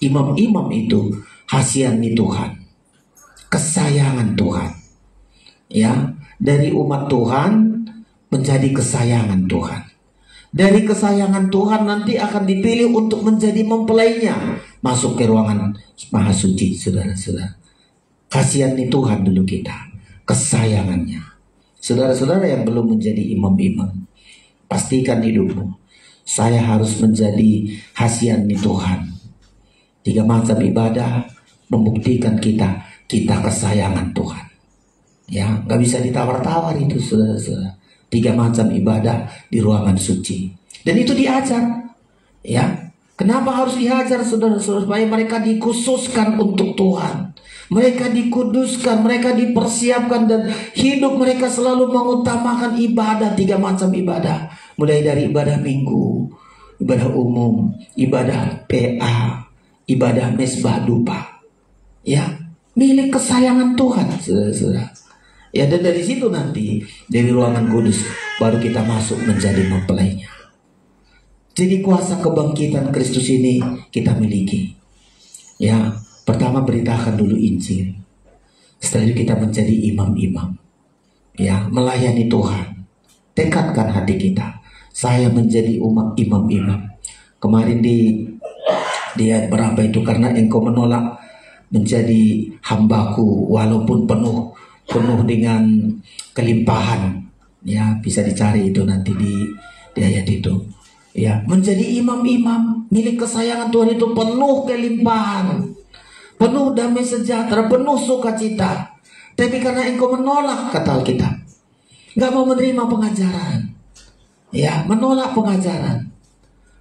Imam-imam itu hasian di Tuhan, kesayangan Tuhan. Ya, dari umat Tuhan menjadi kesayangan Tuhan. Dari kesayangan Tuhan nanti akan dipilih untuk menjadi mempelainya, masuk ke ruangan maha suci, saudara-saudara. Kasihan nih Tuhan dulu kita, kesayangannya. Saudara-saudara yang belum menjadi imam-imam, pastikan hidupmu, saya harus menjadi kasihan nih Tuhan. 3 macam ibadah membuktikan kita kesayangan Tuhan. Ya, nggak bisa ditawar-tawar itu, saudara-saudara. 3 macam ibadah di ruangan suci. Dan itu diajar. Ya, kenapa harus diajar, saudara-saudara? Supaya mereka dikhususkan untuk Tuhan. Mereka dikuduskan, mereka dipersiapkan, dan hidup mereka selalu mengutamakan ibadah, 3 macam ibadah. Mulai dari ibadah minggu, ibadah umum, ibadah PA, ibadah mesbah dupa. Ya, milik kesayangan Tuhan, saudara-saudara. Ya, dan dari situ nanti dari ruangan kudus baru kita masuk menjadi mempelainya. Jadi kuasa kebangkitan Kristus ini kita miliki. Ya, pertama beritakan dulu Injil. Setelah itu kita menjadi imam-imam. Ya, melayani Tuhan. Tekadkan hati kita. Saya menjadi umat imam-imam. Kemarin di ayat berapa itu, karena engkau menolak menjadi hambaku walaupun penuh dengan kelimpahan. Ya, bisa dicari itu nanti di ayat itu. Ya, menjadi imam-imam milik kesayangan Tuhan itu penuh kelimpahan, penuh damai sejahtera, penuh sukacita. Tapi karena engkau menolak, kata Alkitab, nggak mau menerima pengajaran, ya, menolak pengajaran.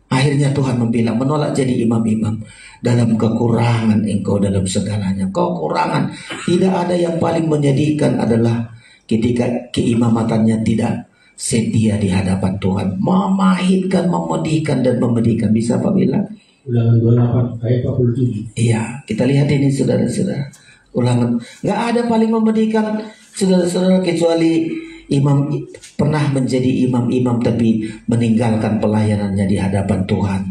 Akhirnya Tuhan membilang, menolak jadi imam-imam. Dalam kekurangan engkau dalam segalanya. Kekurangan. Tidak ada yang paling menyedihkan adalah ketika keimamatannya tidak setia di hadapan Tuhan. Memahitkan, memedihkan, dan memedihkan. Bisa Pak bilang? Ulangan 28 ayat 47. Iya, kita lihat ini saudara-saudara. Ulangan. Gak ada paling memedihkan, saudara-saudara, kecuali imam pernah menjadi imam-imam tapi meninggalkan pelayanannya di hadapan Tuhan.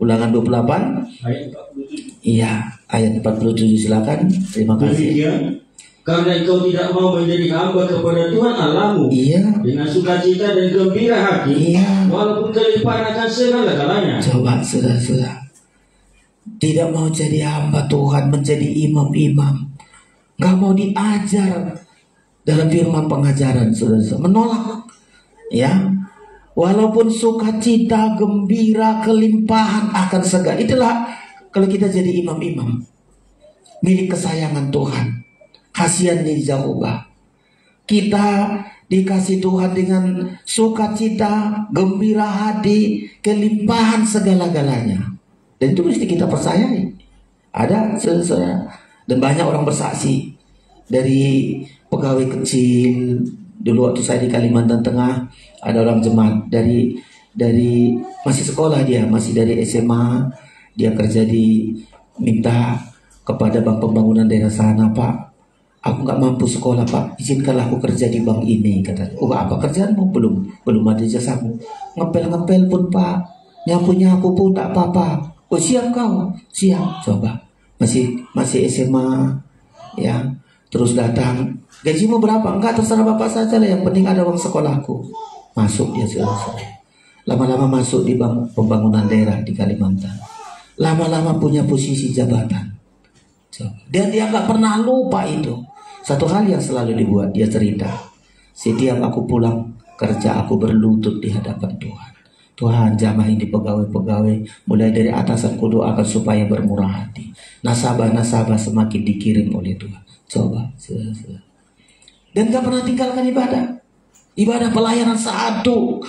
Ulangan 28 ayat 47. Iya, ayat 47, silakan. Terima kasih. Demikian, karena engkau tidak mau menjadi hamba kepada Tuhan Allahmu, Iya, dengan sukacita dan gembira hati, iya. walaupun kelimpahan akan segala-galanya. Coba saudara-saudara, tidak mau jadi hamba Tuhan, menjadi imam-imam, gak mau diajar dalam firman pengajaran, saudara-saudara, menolak. Ya, walaupun sukacita, gembira, kelimpahan akan segala. Itulah kalau kita jadi imam-imam milik kesayangan Tuhan. Kasihan di Jehovah. Kita dikasih Tuhan dengan sukacita, gembira hati, kelimpahan segala-galanya. Dan itu mesti kita percayai. Ada saudara, dan banyak orang bersaksi. Dari pegawai kecil, dulu waktu saya di Kalimantan Tengah, ada orang jemaat dari masih sekolah, dia masih dari SMA, dia kerja minta kepada Bank Pembangunan daerah sana, Pak, aku nggak mampu sekolah, Pak, izinkanlah aku kerja di bank ini, katanya. Oh, apa kerjaanmu? Belum ada jasamu. Ngepel pun, Pak, nyapu pun tak apa-apa. Oh, siap kau? Siap. Coba masih SMA, ya, terus datang, gajimu berapa? Enggak, terserah bapak saja lah, yang penting ada uang sekolahku. Masuk dia selesai. Lama-lama masuk di Bank Pembangunan daerah di Kalimantan. Lama-lama punya posisi jabatan. Dan dia nggak pernah lupa itu. Satu hal yang selalu dibuat, dia cerita, setiap aku pulang kerja, aku berlutut di hadapan Tuhan. Tuhan, jamah ini pegawai-pegawai, mulai dari atasan ku doakan supaya bermurah hati. Nasabah-nasabah semakin dikirim oleh Tuhan. Coba, dan gak pernah tinggalkan ibadah pelayanan satu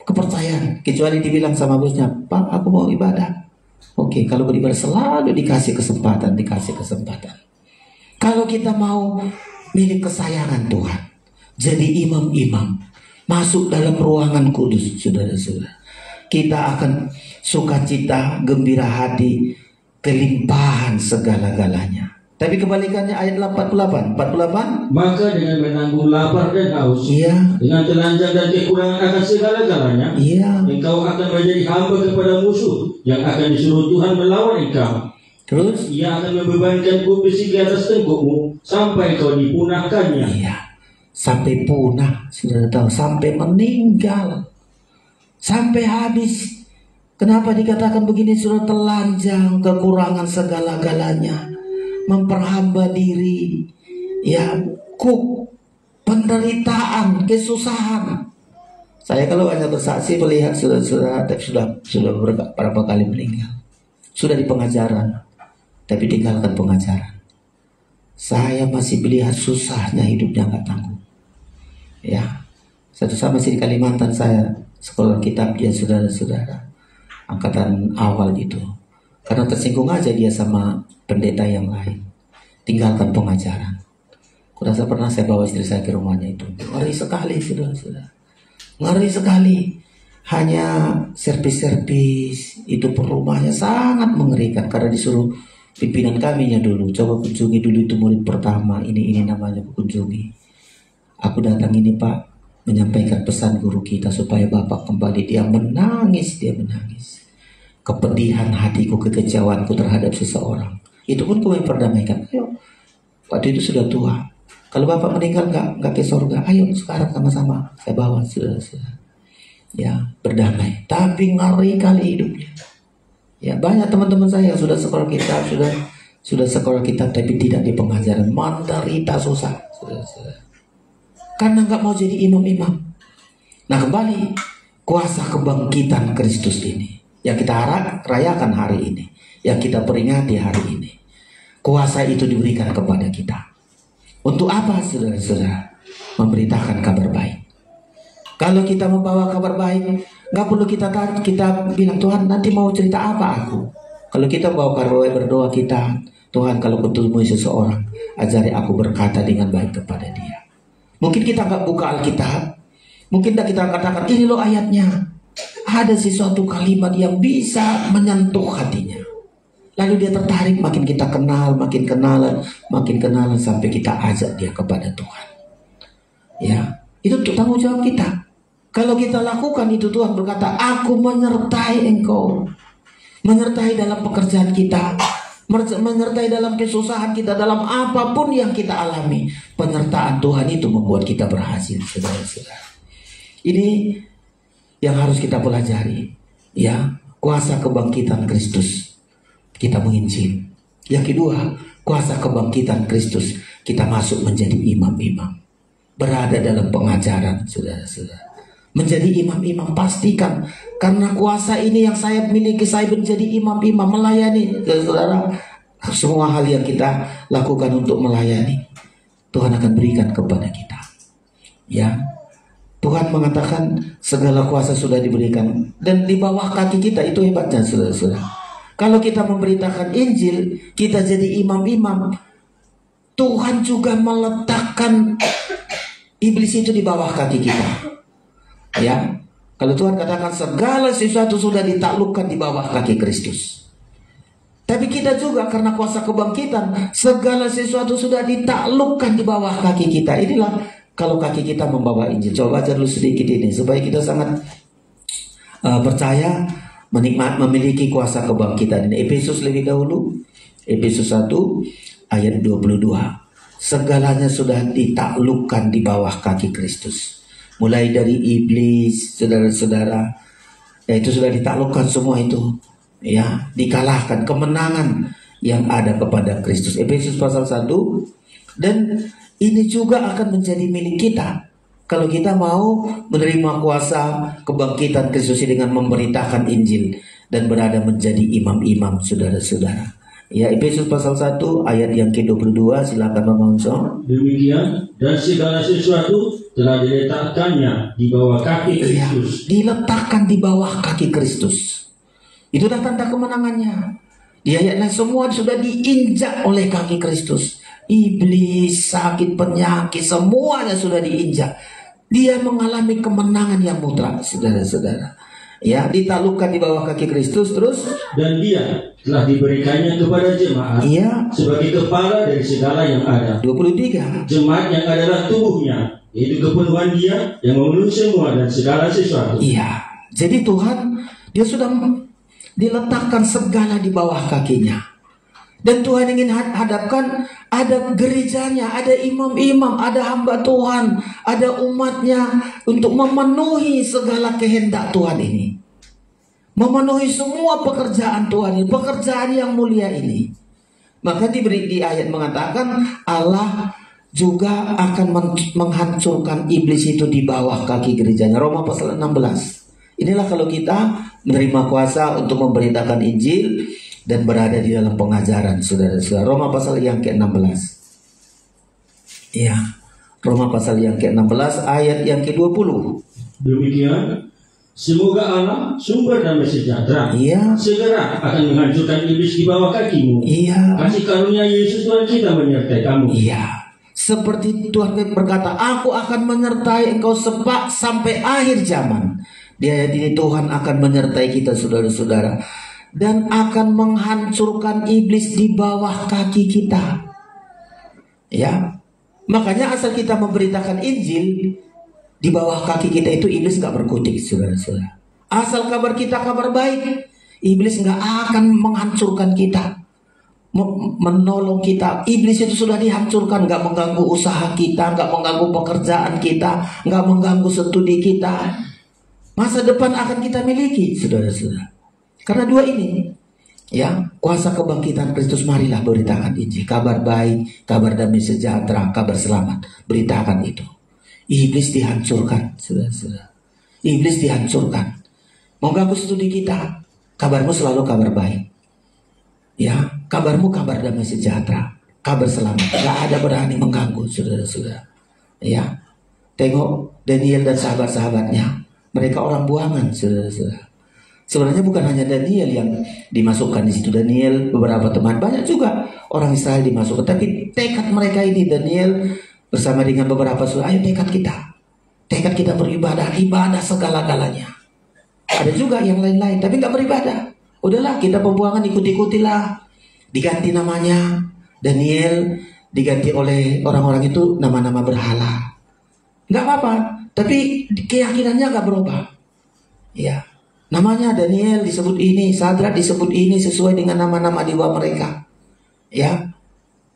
kepercayaan, kecuali dibilang sama bosnya, Pak, aku mau ibadah. Oke, kalau beribadah selalu dikasih kesempatan. Kalau kita mau milik kesayangan Tuhan, jadi imam-imam, masuk dalam ruangan kudus, saudara-saudara, kita akan sukacita, gembira hati, kelimpahan segala-galanya. Tapi kebalikannya ayat 48. Maka dengan menanggung lapar dan haus, iya, dengan telanjang dan kekurangan akan segala-galanya, iya, engkau akan menjadi hamba kepada musuh yang akan disuruh Tuhan melawan engkau. terus Ia akan membebankan besi di atas tengkukmu sampai kau dipunahkannya. iya, sampai punah, sudah tahu, sampai meninggal, sampai habis. Kenapa dikatakan begini? Sudah telanjang, kekurangan segala-galanya, memperhamba diri, ya, penderitaan, kesusahan. Saya kalau hanya bersaksi melihat sudah berapa kali meninggal, sudah di pengajaran, tapi tinggalkan pengajaran. Saya masih melihat susahnya hidupnya nggak tanggung. Ya, satu sama masih di Kalimantan, saya sekolah kitab dia saudara-saudara angkatan awal itu. Karena tersinggung aja dia sama pendeta yang lain, tinggalkan pengajaran. Kurasa pernah saya bawa istri saya ke rumahnya itu. Ngeri sekali saudara-saudara. Ngeri sekali. Hanya servis-servis itu per rumahnya sangat mengerikan. Karena disuruh pimpinan kaminya dulu, coba kunjungi dulu itu murid pertama. Ini namanya kunjungi. Aku datang ini Pak, menyampaikan pesan guru kita supaya Bapak kembali. Dia menangis. Kepedihan hatiku, kekecewaan terhadap seseorang. Itu pun kau yang perdamaikan. Ayo, waktu itu sudah tua. Kalau Bapak meninggal nggak ke surga, ayo sekarang sama-sama saya bawa sudah. Ya, berdamai. Tapi ngeri kali hidupnya. Ya, banyak teman-teman saya yang sudah sekolah kitab, sudah sekolah kitab tapi tidak di pengajaran, menderita susah. Karena nggak mau jadi imam-imam. Nah, kembali kuasa kebangkitan Kristus ini yang kita rayakan hari ini, yang kita peringati hari ini. Kuasa itu diberikan kepada kita. Untuk apa, saudara-saudara? Memberitakan kabar baik. Kalau kita membawa kabar baik, nggak perlu kita bilang Tuhan nanti mau cerita apa aku. Kalau kita bawa kabar baik, berdoa kita, Tuhan kalau ketemu seseorang, ajari aku berkata dengan baik kepada dia. Mungkin kita nggak buka Alkitab, mungkin kita katakan ini loh ayatnya. Ada sesuatu kalimat yang bisa menyentuh hatinya. Lalu dia tertarik, makin kita kenal, makin kenalan sampai kita ajak dia kepada Tuhan. Ya, itu tanggung jawab kita. Kalau kita lakukan itu, Tuhan berkata, aku menyertai engkau. Menyertai dalam pekerjaan kita, menyertai dalam kesusahan kita, dalam apapun yang kita alami. Penyertaan Tuhan itu membuat kita berhasil, saudara-saudara. Ini yang harus kita pelajari. Ya, kuasa kebangkitan Kristus. Kita menginjil. Yang kedua, kuasa kebangkitan Kristus. Kita masuk menjadi imam-imam. Berada dalam pengajaran, saudara-saudara. Menjadi imam-imam, pastikan. Karena kuasa ini yang saya miliki, saya menjadi imam-imam, melayani. Saudara, semua hal yang kita lakukan untuk melayani, Tuhan akan berikan kepada kita. Ya, Tuhan mengatakan segala kuasa sudah diberikan. Dan di bawah kaki kita, itu hebatnya, saudara-saudara. Kalau kita memberitakan Injil, kita jadi imam-imam, Tuhan juga meletakkan iblis itu di bawah kaki kita. Ya, kalau Tuhan katakan segala sesuatu sudah ditaklukkan di bawah kaki Kristus. Tapi kita juga karena kuasa kebangkitan, segala sesuatu sudah ditaklukkan di bawah kaki kita. Inilah kalau kaki kita membawa Injil. Coba baca dulu sedikit ini supaya kita sangat percaya memiliki kuasa kebangkitan ini. Efesus lebih dahulu, Efesus 1 ayat 22. Segalanya sudah ditaklukkan di bawah kaki Kristus. Mulai dari iblis, saudara-saudara, itu sudah ditaklukkan semua itu. Ya, dikalahkan, kemenangan yang ada kepada Kristus. Efesus pasal 1. Dan ini juga akan menjadi milik kita. Kalau kita mau menerima kuasa kebangkitan Kristus dengan memberitakan Injil dan berada menjadi imam-imam, saudara-saudara. Ya, Efesus pasal 1 ayat yang ke-22, silakan Bang. Demikian, dan segala sesuatu telah diletakkannya di bawah kaki Kristus. Ya, diletakkan di bawah kaki Kristus. Itulah tanda kemenangannya. Di ayat lain semua sudah diinjak oleh kaki Kristus. Iblis, sakit, penyakit, semuanya sudah diinjak. Dia mengalami kemenangan yang mutlak, saudara-saudara. Ya, ditaklukkan di bawah kaki Kristus. Terus, dan dia telah diberikannya kepada jemaat, ya, sebagai kepala dari segala yang ada. 23. Jemaat yang adalah tubuhnya, yaitu kepenuhan dia yang memenuhi semua dan segala sesuatu. Iya, jadi Tuhan, dia sudah diletakkan segala di bawah kakinya. Dan Tuhan ingin hadapkan ada gerejanya, ada imam-imam, ada hamba Tuhan, ada umatnya untuk memenuhi segala kehendak Tuhan ini. Memenuhi semua pekerjaan Tuhan ini, pekerjaan yang mulia ini. Maka di ayat mengatakan Allah juga akan menghancurkan iblis itu di bawah kaki gerejanya. Roma pasal 16. Inilah kalau kita menerima kuasa untuk memberitakan Injil dan berada di dalam pengajaran, saudara-saudara. Roma pasal yang ke-16. Ya, Roma pasal yang ke-16 ayat yang ke-20. Demikian, semoga Allah sumber damai sejahtera Iya. segera akan menghancurkan iblis di bawah kakimu. Iya. Kasih karunia Yesus Tuhan kita menyertai kamu. Iya. Seperti Tuhan berkata, aku akan menyertai engkau sampai akhir zaman. Di ayat ini Tuhan akan menyertai kita, saudara-saudara, dan akan menghancurkan iblis di bawah kaki kita. Ya, makanya asal kita memberitakan Injil, di bawah kaki kita itu iblis gak berkutik, saudara-saudara. Asal kabar kita kabar baik, iblis gak akan menghancurkan kita, menolong kita. Iblis itu sudah dihancurkan, gak mengganggu usaha kita, gak mengganggu pekerjaan kita, gak mengganggu studi kita. Masa depan akan kita miliki, saudara-saudara. Karena dua ini, ya, kuasa kebangkitan Kristus, marilah beritakan Injil, kabar baik, kabar damai sejahtera, kabar selamat. Beritakan itu. Iblis dihancurkan, saudara-saudara. Iblis dihancurkan. Mengganggu studi kita, kabarmu selalu kabar baik. Ya, kabarmu kabar damai sejahtera, kabar selamat. Gak ada berani mengganggu, saudara-saudara. Ya, tengok Daniel dan sahabat-sahabatnya. Mereka orang buangan, saudara-saudara. Sebenarnya bukan hanya Daniel yang dimasukkan di situ. Daniel, beberapa teman, banyak juga orang Israel dimasukkan. Tapi tekad mereka ini, Daniel bersama dengan beberapa saudara, ayo tekad kita. Tekad kita beribadah, ibadah segala-galanya. Ada juga yang lain-lain, tapi nggak beribadah. Udahlah, kita pembuangan, ikut-ikutilah. Diganti namanya, Daniel diganti oleh orang-orang itu nama-nama berhala. Nggak apa-apa, tapi keyakinannya nggak berubah. Ya, namanya Daniel disebut ini, Sadrak disebut ini sesuai dengan nama-nama di bawah mereka. Ya,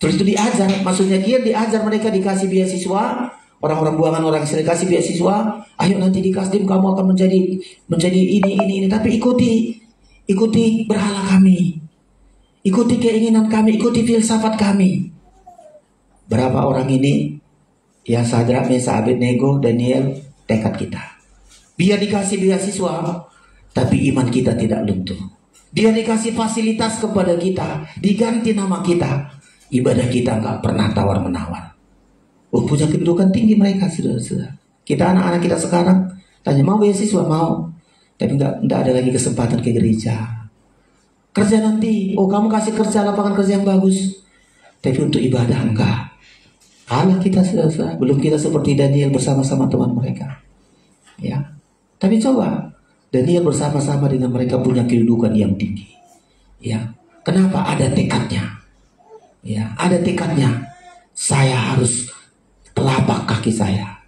terus itu diajar, maksudnya dia diajar mereka, dikasih beasiswa. Orang-orang buangan orang Israel dikasih beasiswa. Ayo nanti di Kasdim kamu akan menjadi ini. Tapi ikuti berhala kami, ikuti keinginan kami, ikuti filsafat kami. Berapa orang ini? Ya, Sadrak, Mesak, Abednego, Daniel, tekad kita. Biar dikasih beasiswa, tapi iman kita tidak luntur. Dia dikasih fasilitas kepada kita, diganti nama kita, ibadah kita nggak pernah tawar-menawar. Punya kedudukan tinggi mereka, saudara-saudara. Kita anak-anak kita sekarang tanya mau beasiswa, mau, tapi nggak ada lagi kesempatan ke gereja. Kerja nanti, kamu kasih kerja, lapangan kerja yang bagus, tapi untuk ibadah enggak. Allah kita, saudara-saudara, belum kita seperti Daniel bersama-sama teman mereka. Ya, tapi coba Daniel bersama-sama dengan mereka punya kedudukan yang tinggi. Ya, kenapa? Ada tekadnya. Ya, ada tekadnya. Saya harus telapak kaki saya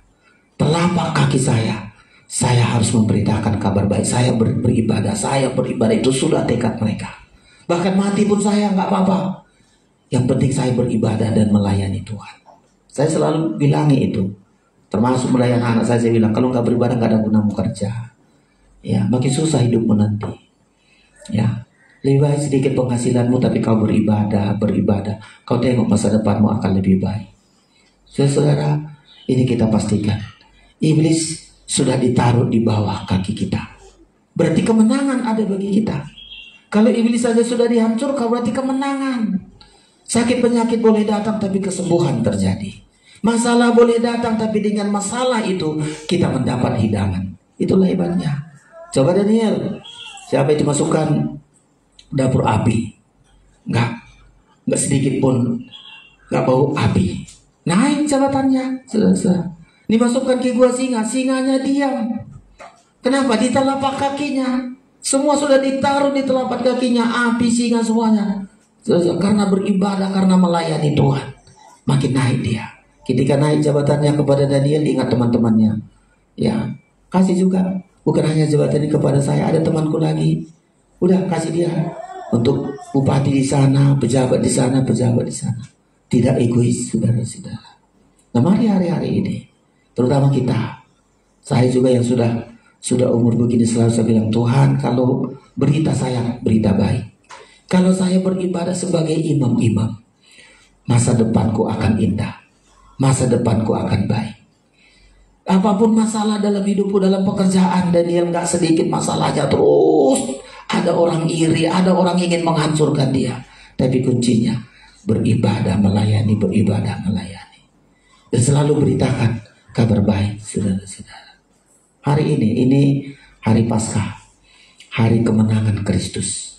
harus memberitakan kabar baik. Saya beribadah itu sudah tekad mereka. Bahkan mati pun saya nggak apa-apa. Yang penting saya beribadah dan melayani Tuhan. Saya selalu bilangi itu, termasuk melayani anak saya bilang, kalau nggak beribadah nggak ada gunamu kerja. Ya, makin susah hidupmu nanti. Ya, lebih baik sedikit penghasilanmu tapi kau beribadah. Kau tengok masa depanmu akan lebih baik. Saudara, ini kita pastikan, iblis sudah ditaruh di bawah kaki kita. Berarti kemenangan ada bagi kita. Kalau iblis saja sudah dihancurkan, berarti kemenangan. Sakit penyakit boleh datang tapi kesembuhan terjadi. Masalah boleh datang tapi dengan masalah itu kita mendapat hidangan. Itulah hebatnya. Coba Daniel, siapa itu masukkan dapur api? Enggak sedikit pun enggak bau api. Naik jabatannya, selesai. Dimasukkan ke gua singa, singanya diam. Kenapa? Di telapak kakinya. Semua sudah ditaruh di telapak kakinya, api, singa semuanya. Karena beribadah, karena melayani Tuhan, makin naik dia. Ketika naik jabatannya kepada Daniel, ingat teman-temannya. Ya, kasih juga. Bukan hanya jabatan ini kepada saya, ada temanku lagi. Udah kasih dia untuk bupati di sana, pejabat di sana. Tidak egois, saudara-saudara. Nah, mari hari-hari ini, terutama kita, saya juga yang sudah umur begini, selalu saya bilang, Tuhan, kalau berita saya berita baik. Kalau saya beribadah sebagai imam-imam, masa depanku akan indah. Masa depanku akan baik. Apapun masalah dalam hidupku, dalam pekerjaan, Daniel nggak sedikit masalahnya terus. Ada orang iri, ada orang ingin menghancurkan dia. Tapi kuncinya beribadah melayani. dan selalu beritakan kabar baik, saudara-saudara. Hari ini hari Paskah, hari kemenangan Kristus.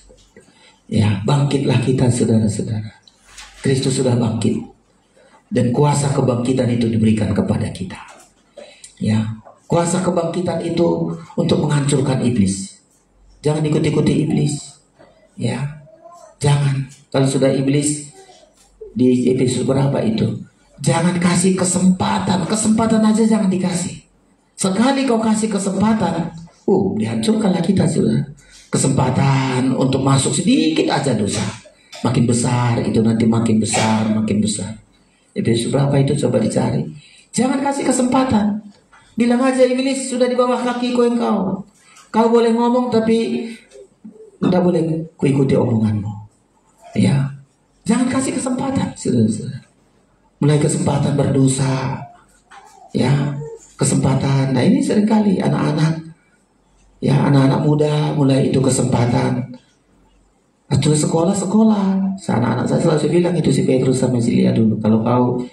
Ya, bangkitlah kita, saudara-saudara. Kristus sudah bangkit dan kuasa kebangkitan itu diberikan kepada kita. Ya, kuasa kebangkitan itu untuk menghancurkan iblis. Jangan ikuti iblis. Ya, jangan. Kalau sudah iblis di Efesus berapa itu? Jangan kasih kesempatan aja jangan dikasih. Sekali kau kasih kesempatan, dihancurkanlah kita, saudara. Kesempatan untuk masuk sedikit aja dosa, makin besar itu nanti makin besar. Efesus berapa itu coba dicari. Jangan kasih kesempatan. Bilang aja, iblis sudah di bawah kakiku engkau. Kau boleh ngomong tapi tidak boleh kuikuti omonganmu. Ya, jangan kasih kesempatan, saudara-saudara. Mulai kesempatan berdosa, ya, kesempatan. Nah ini seringkali anak-anak muda mulai itu kesempatan. Atau sekolah. Anak-anak saya selalu bilang itu si Petrus sama si Lia dulu. Kalau kau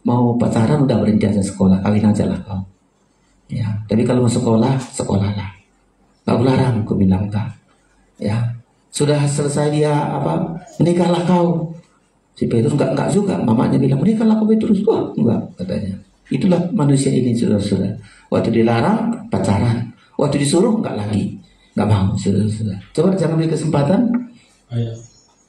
mau pacaran udah berhenti aja sekolah, kawin aja lah kau. Ya, tapi kalau mau sekolahlah. Kau larang, aku bilang tak. Ya, sudah selesai dia menikahlah kau. Si Petrus enggak juga. Mamanya bilang menikahlah kau Petrus. Enggak katanya. Itulah manusia ini, saudara-saudara. Waktu dilarang pacaran, waktu disuruh enggak lagi, enggak mau, saudara-saudara. Coba jangan beri kesempatan.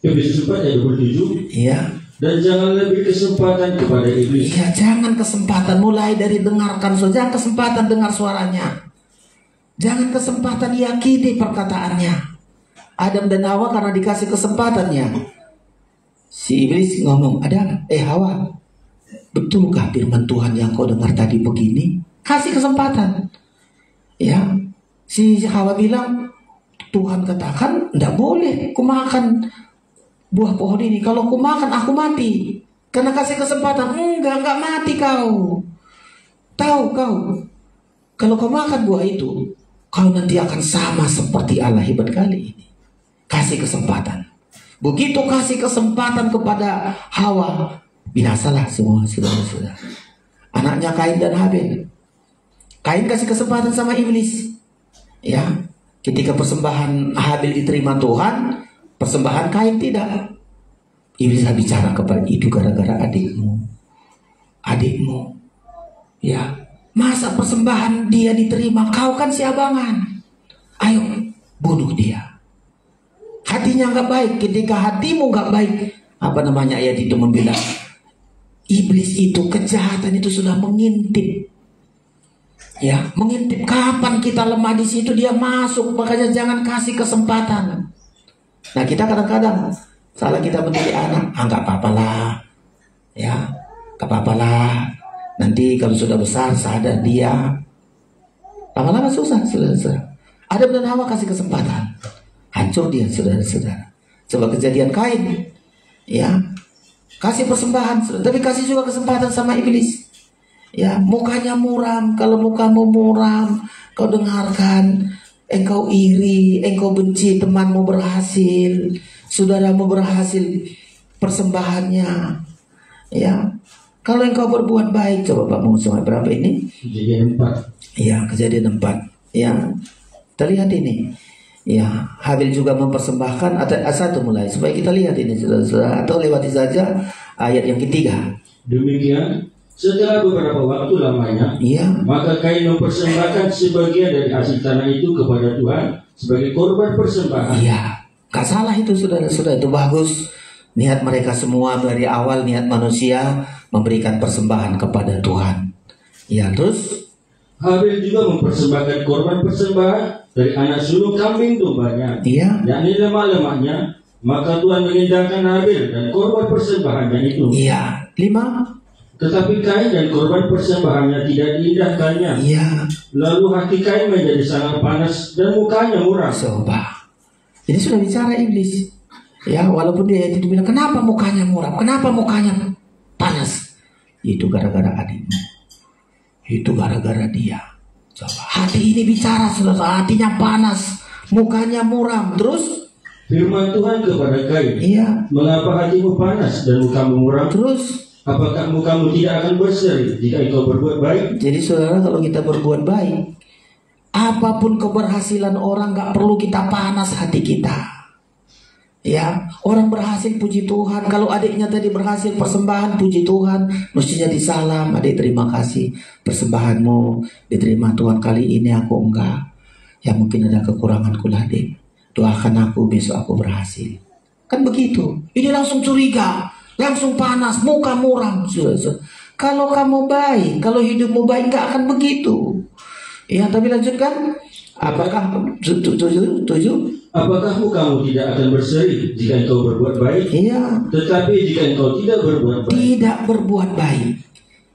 Efesus 4 ayat 27. Iya. Dan jangan lebih kesempatan kepada iblis. Iya, jangan kesempatan mulai dari dengarkan saja, kesempatan dengar suaranya. Jangan kesempatan yakini perkataannya. Adam dan Hawa karena dikasih kesempatannya. Si iblis ngomong, Hawa, betulkah firman Tuhan yang kau dengar tadi begini? Kasih kesempatan. Ya, si Hawa bilang, Tuhan katakan tidak boleh ku makan buah pohon ini. Kalau ku makan aku mati. Karena kasih kesempatan. Enggak mati kau. Tahu kau, kalau kau makan buah itu, kau nanti akan sama seperti Allah. Hebat kali ini. Kasih kesempatan. Begitu kasih kesempatan kepada Hawa, binasalah semua, saudara-saudara. Anaknya Kain dan Habel. Kain kasih kesempatan sama iblis. Ya, ketika persembahan Habel diterima Tuhan, persembahan Kain tidak. Iblis bicara kepada itu gara-gara adikmu. Ya, masa persembahan dia diterima? Kau kan si abangan. Ayo, bunuh dia. Hatinya nggak baik. Ketika hatimu nggak baik, ayat itu membilang, iblis itu kejahatan itu sudah mengintip. Ya, mengintip kapan kita lemah di situ dia masuk. Makanya jangan kasih kesempatan. Nah, kita kadang-kadang salah kita mendidik anak. Nggak apa-apalah. Ya, nggak apa-apalah. Nanti kalau sudah besar sadar dia. Lama-lama susah, saudara-saudara. Adam dan Hawa kasih kesempatan. Hancur dia, saudara-saudara. Coba kejadian Kain. Ya, kasih persembahan, tapi kasih juga kesempatan sama iblis. Ya, mukanya muram. Kalau mukamu muram, kau dengarkan, engkau iri, engkau benci temanmu berhasil, saudaramu berhasil persembahannya. Ya, kalau engkau berbuat baik, coba Pak mau sampai berapa ini? Kejadian 4. Ya, kejadian 4. Ya, kita lihat ini. Ya, Habel juga mempersembahkan satu mulai supaya kita lihat ini, saudara-saudara, atau lewati saja ayat yang ketiga. Demikian, setelah beberapa waktu lamanya, maka Kain mempersembahkan sebagian dari hasil tanah itu kepada Tuhan sebagai korban persembahan. Iya, gak salah itu, saudara-saudara, itu bagus. Niat mereka semua dari awal, niat manusia memberikan persembahan kepada Tuhan. Ya, terus Habel juga mempersembahkan korban persembahan dari anak sulung kambing dombanya, yakni lemah-lemahnya. Maka Tuhan mengindahkan Habel dan korban persembahannya itu. Iya, 5. Tetapi Kain dan korban persembahannya tidak diindahkannya. Iya. Lalu hati Kain menjadi sangat panas dan mukanya muram. Coba, ini sudah bicara iblis. Ya, walaupun dia itu bilang, kenapa mukanya muram? Kenapa mukanya panas? Itu gara-gara adikmu. Itu gara-gara dia. Coba, hati ini bicara, saudara, hatinya panas, mukanya muram. Terus firman Tuhan kepada Kain, mengapa hatimu panas dan mukamu muram? Terus Apakah mukamu tidak akan berseri jika engkau berbuat baik? Jadi saudara, kalau kita berbuat baik, apapun keberhasilan orang gak perlu kita panas hati kita. Ya, orang berhasil puji Tuhan. Kalau adiknya tadi berhasil persembahan, puji Tuhan, mestinya disalam, adik terima kasih persembahanmu diterima Tuhan, kali ini aku enggak. Ya mungkin ada kekuranganku lah adik, doakan aku besok aku berhasil. Kan begitu. Ini langsung curiga, langsung panas, muka muram. Kalau kamu baik, kalau hidupmu baik enggak akan begitu. Ya, tapi lanjutkan. Apakah tujuh? Apakah mukamu tidak akan berseri jika engkau berbuat baik? Iya. Tetapi jika engkau tidak berbuat baik. Tidak berbuat baik.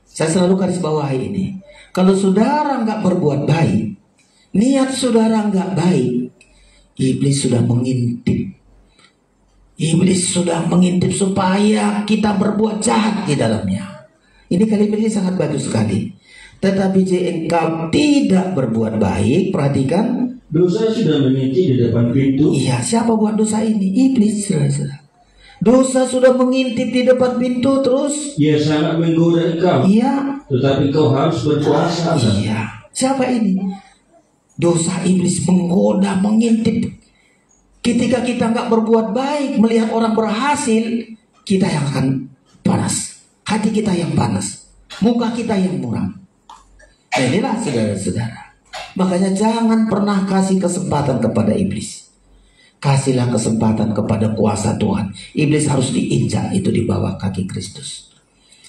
Saya selalu garis bawahi ini. Kalau saudara nggak berbuat baik, niat saudara nggak baik, iblis sudah mengintip. Iblis sudah mengintip supaya kita berbuat jahat di dalamnya. Ini kalimat ini sangat bagus sekali. Tetapi jika engkau tidak berbuat baik, perhatikan. Dosa sudah mengintip di depan pintu. Iya, siapa buat dosa ini? Iblis. Dosa sudah mengintip di depan pintu, terus Ia sangat menggoda engkau. Iya. Tetapi engkau harus berpuasa. Iya. Siapa ini? Dosa iblis menggoda, mengintip. Ketika kita nggak berbuat baik, melihat orang berhasil, kita yang akan panas. Hati kita yang panas. Muka kita yang muram. Nah, inilah saudara-saudara. Makanya jangan pernah kasih kesempatan kepada iblis. Kasihlah kesempatan kepada kuasa Tuhan. Iblis harus diinjak itu di bawah kaki Kristus.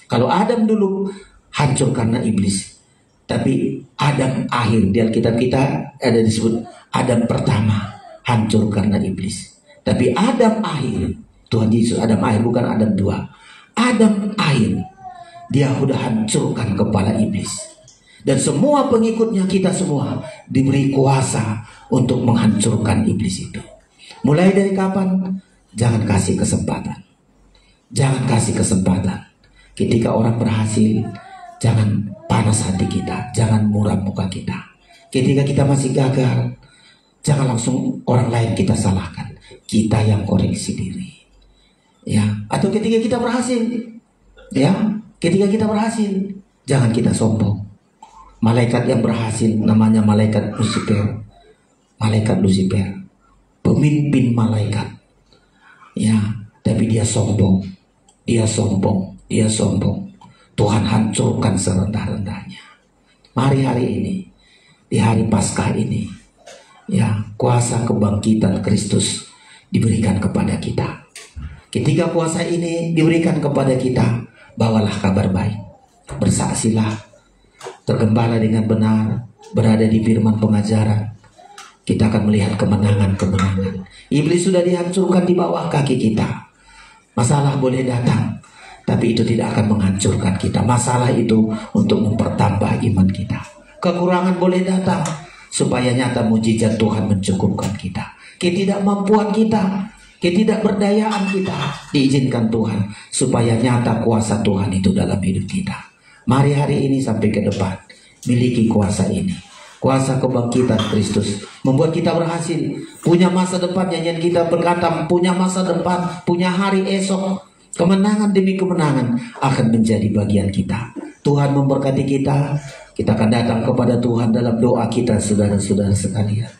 Kalau Adam dulu hancur karena iblis, tapi Adam akhir, di Alkitab kita ada disebut Adam pertama hancur karena iblis. Tapi Adam akhir, Tuhan Yesus Adam akhir, bukan Adam dua. Adam akhir, dia sudah hancurkan kepala iblis. Dan semua pengikutnya, kita semua diberi kuasa untuk menghancurkan iblis itu. Mulai dari kapan? Jangan kasih kesempatan. Jangan kasih kesempatan. Ketika orang berhasil, jangan panas hati kita, jangan muram muka kita. Ketika kita masih gagal, jangan langsung orang lain kita salahkan. Kita yang koreksi diri. Ya, atau ketika kita berhasil, ya, ketika kita berhasil, jangan kita sombong. Malaikat yang berhasil namanya malaikat Lucifer. Malaikat Lucifer, pemimpin malaikat. Ya, tapi dia sombong. Dia sombong. Dia sombong. Tuhan hancurkan serendah-rendahnya. Mari hari ini, di hari Paskah ini, ya, kuasa kebangkitan Kristus diberikan kepada kita. Ketika kuasa ini diberikan kepada kita, bawalah kabar baik. Bersaksilah. Tergembala dengan benar, berada di firman pengajaran, kita akan melihat kemenangan-kemenangan. Iblis sudah dihancurkan di bawah kaki kita. Masalah boleh datang, tapi itu tidak akan menghancurkan kita. Masalah itu untuk mempertambah iman kita. Kekurangan boleh datang, supaya nyata mujizat Tuhan mencukupkan kita. Ketidakmampuan kita, ketidakberdayaan kita, diizinkan Tuhan, supaya nyata kuasa Tuhan itu dalam hidup kita. Mari hari ini sampai ke depan miliki kuasa ini. Kuasa kebangkitan Kristus membuat kita berhasil, punya masa depan. Nyanyian kita berkata punya masa depan, punya hari esok. Kemenangan demi kemenangan akan menjadi bagian kita. Tuhan memberkati kita. Kita akan datang kepada Tuhan dalam doa kita, saudara-saudara sekalian.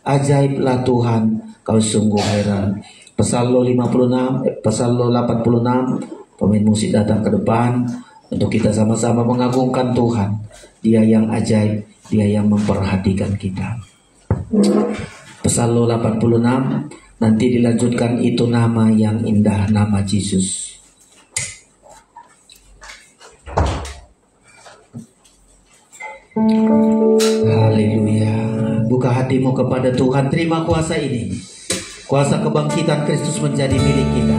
Ajaiblah Tuhan, kau sungguh heran. Psalm 56, Psalm 86. Pemain musik datang ke depan untuk kita sama-sama mengagungkan Tuhan. Dia yang ajaib, dia yang memperhatikan kita. Psalm 86, nanti dilanjutkan itu nama yang indah, nama Yesus. Haleluya. Buka hatimu kepada Tuhan, terima kuasa ini. Kuasa kebangkitan Kristus menjadi milik kita.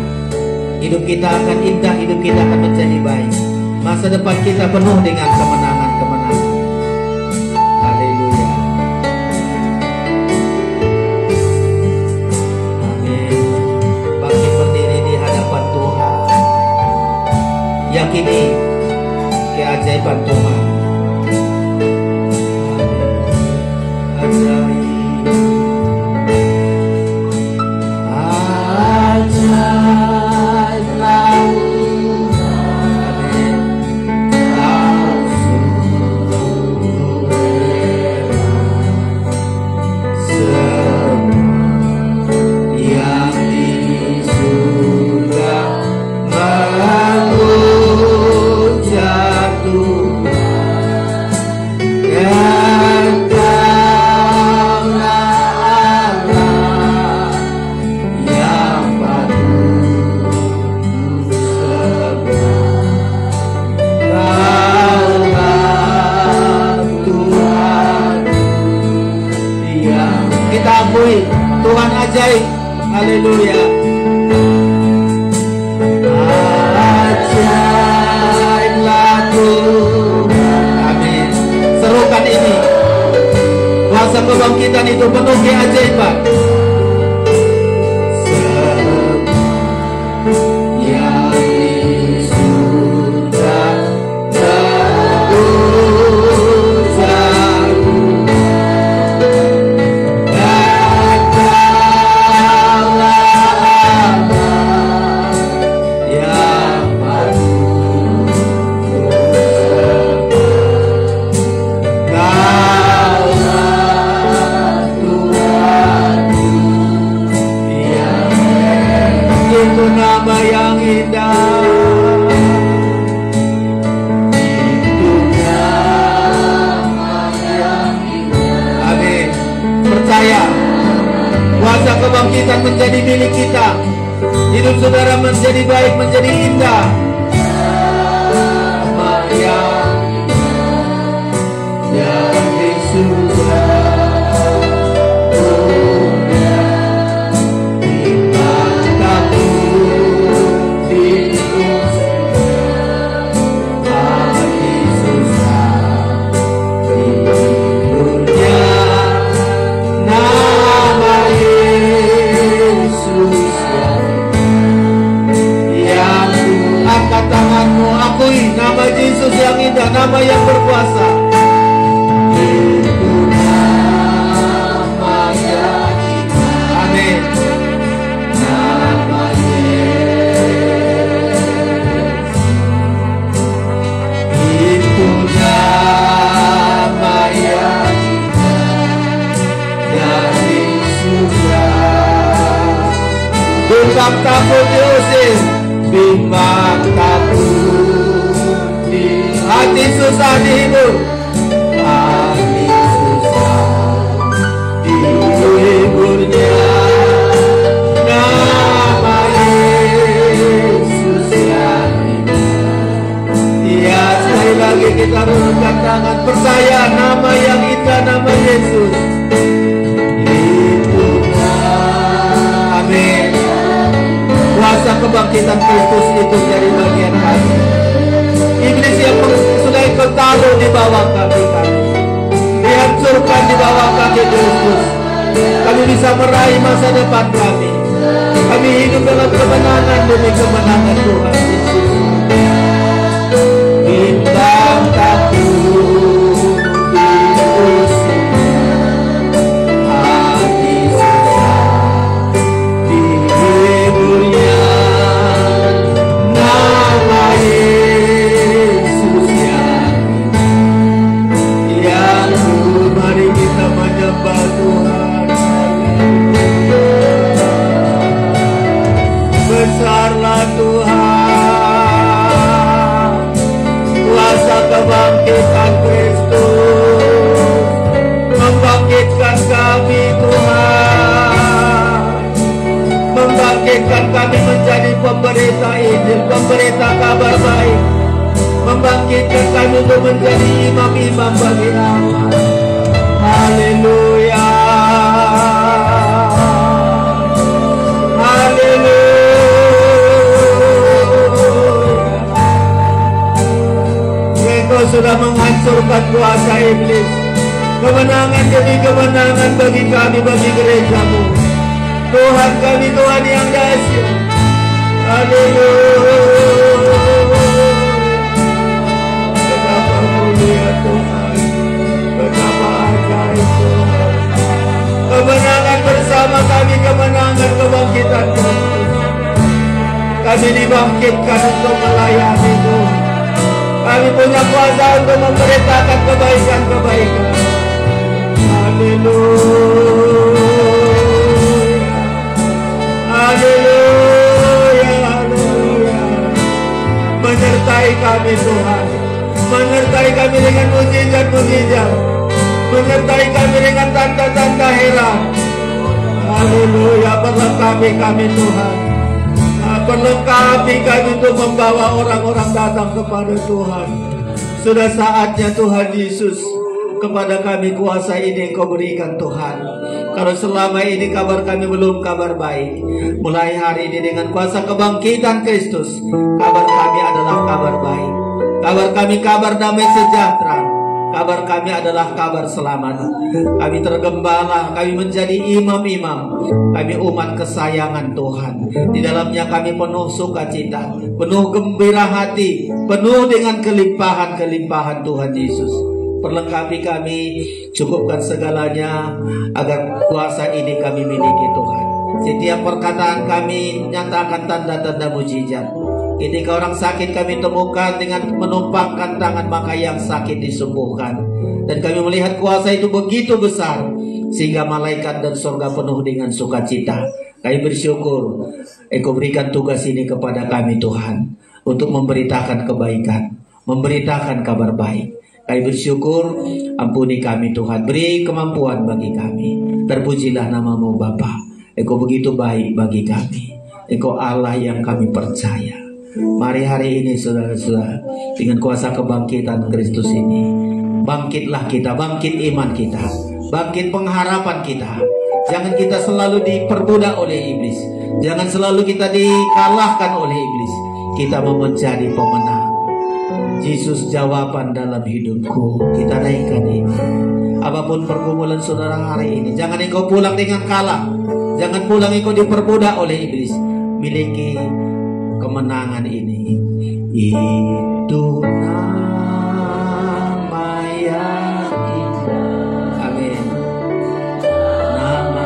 Hidup kita akan indah, hidup kita akan menjadi baik. Masa depan kita penuh dengan kemenangan-kemenangan. Haleluya. Amin. Bangkit berdiri di hadapan Tuhan. Yakini keajaiban Tuhan. Ajaib. Ajaiblah untuk penuhi keajaiban. Kebangkitan menjadi milik kita. Hidup saudara menjadi baik, menjadi indah. Nama yang Yesus nama Yesus yang indah, nama yang berkuasa. Itu nama yang indah. Amin. Nama Yesus. Itu nama yang indah dari surga. Bimbang takut diusir, bimbang takut. Hati susah dihibur, hati susah dihiburnya. Nama Yesus yang indah. Ya, sekali lagi kita mengangkat tangan, percaya nama yang indah, nama Yesus. Itu amin. Kuasa kebangkitan Kristus itu jadi bagian kami. Iblis yang sudah ikut taruh di bawah kaki kami, dihancurkan di bawah kaki Kristus. Kami bisa meraih masa depan kami. Kami hidup dalam kemenangan demi kemenangan Tuhan Yesus. Bimbang takut diusir, hati susah dihiburnya. Nama Yesus yang mari kita menyembah Tuhan. Besarlah Tuhan, kuasa kebangkitan Kristus membangkitkan kami Tuhan, membangkitkan kami menjadi pemberita Injil, pemberita kabar baik, membangkitkan kami untuk menjadi imam-imam bagi Allah. Haleluya, haleluya. Engkau sudah menghancurkan kuasa iblis. Kemenangan demi kemenangan bagi kami, bagi gerejamu. Tuhan kami, Tuhan yang dahsyat. Haleluya. Betapa mulia Tuhan, betapa ajaib Tuhan. Kemenangan bersama kami, kemenangan kebangkitan Kristus. Kami dibangkitkan untuk melayani Tuhan. Kami punya kuasa untuk memberitakan kebaikan-kebaikan. Haleluya, haleluya, haleluya. Menyertai kami Tuhan, menyertai kami dengan mujizat-mujizat, menyertai kami dengan tanda-tanda heran. Haleluya, perlengkapi kami Tuhan, perlengkapi kami untuk membawa orang-orang datang kepada Tuhan. Sudah saatnya Tuhan Yesus, kepada kami kuasa ini Engkau berikan Tuhan. Kalau selama ini kabar kami belum kabar baik, mulai hari ini dengan kuasa kebangkitan Kristus, kabar kami adalah kabar baik. Kabar kami kabar damai sejahtera. Kabar kami adalah kabar selamat. Kami tergembala, kami menjadi imam-imam. Kami umat kesayangan Tuhan. Di dalamnya kami penuh sukacita, penuh gembira hati, penuh dengan kelimpahan-kelimpahan Tuhan Yesus. Perlengkapi kami, cukupkan segalanya agar kuasa ini kami miliki Tuhan. Setiap perkataan kami nyatakan tanda-tanda mujizat. Ketika orang sakit kami temukan, dengan menumpangkan tangan maka yang sakit disembuhkan. Dan kami melihat kuasa itu begitu besar, sehingga malaikat dan surga penuh dengan sukacita. Kami bersyukur Engkau berikan tugas ini kepada kami Tuhan, untuk memberitakan kebaikan, memberitakan kabar baik. Kami bersyukur, ampuni kami Tuhan, beri kemampuan bagi kami. Terpujilah nama-Mu Bapa. Engkau begitu baik bagi kami. Engkau Allah yang kami percaya. Mari hari ini saudara-saudara, dengan kuasa kebangkitan Kristus ini, bangkitlah kita, bangkit iman kita, bangkit pengharapan kita. Jangan kita selalu diperbudak oleh iblis, jangan selalu kita dikalahkan oleh iblis. Kita mau menjadi pemenang. Yesus jawaban dalam hidupku. Kita naikkan ini. Apapun pergumulan saudara hari ini, jangan engkau pulang dengan kalah. Jangan pulang engkau diperbudak oleh iblis. Miliki kemenangan ini. Itu nama yang indah. Amin. Nama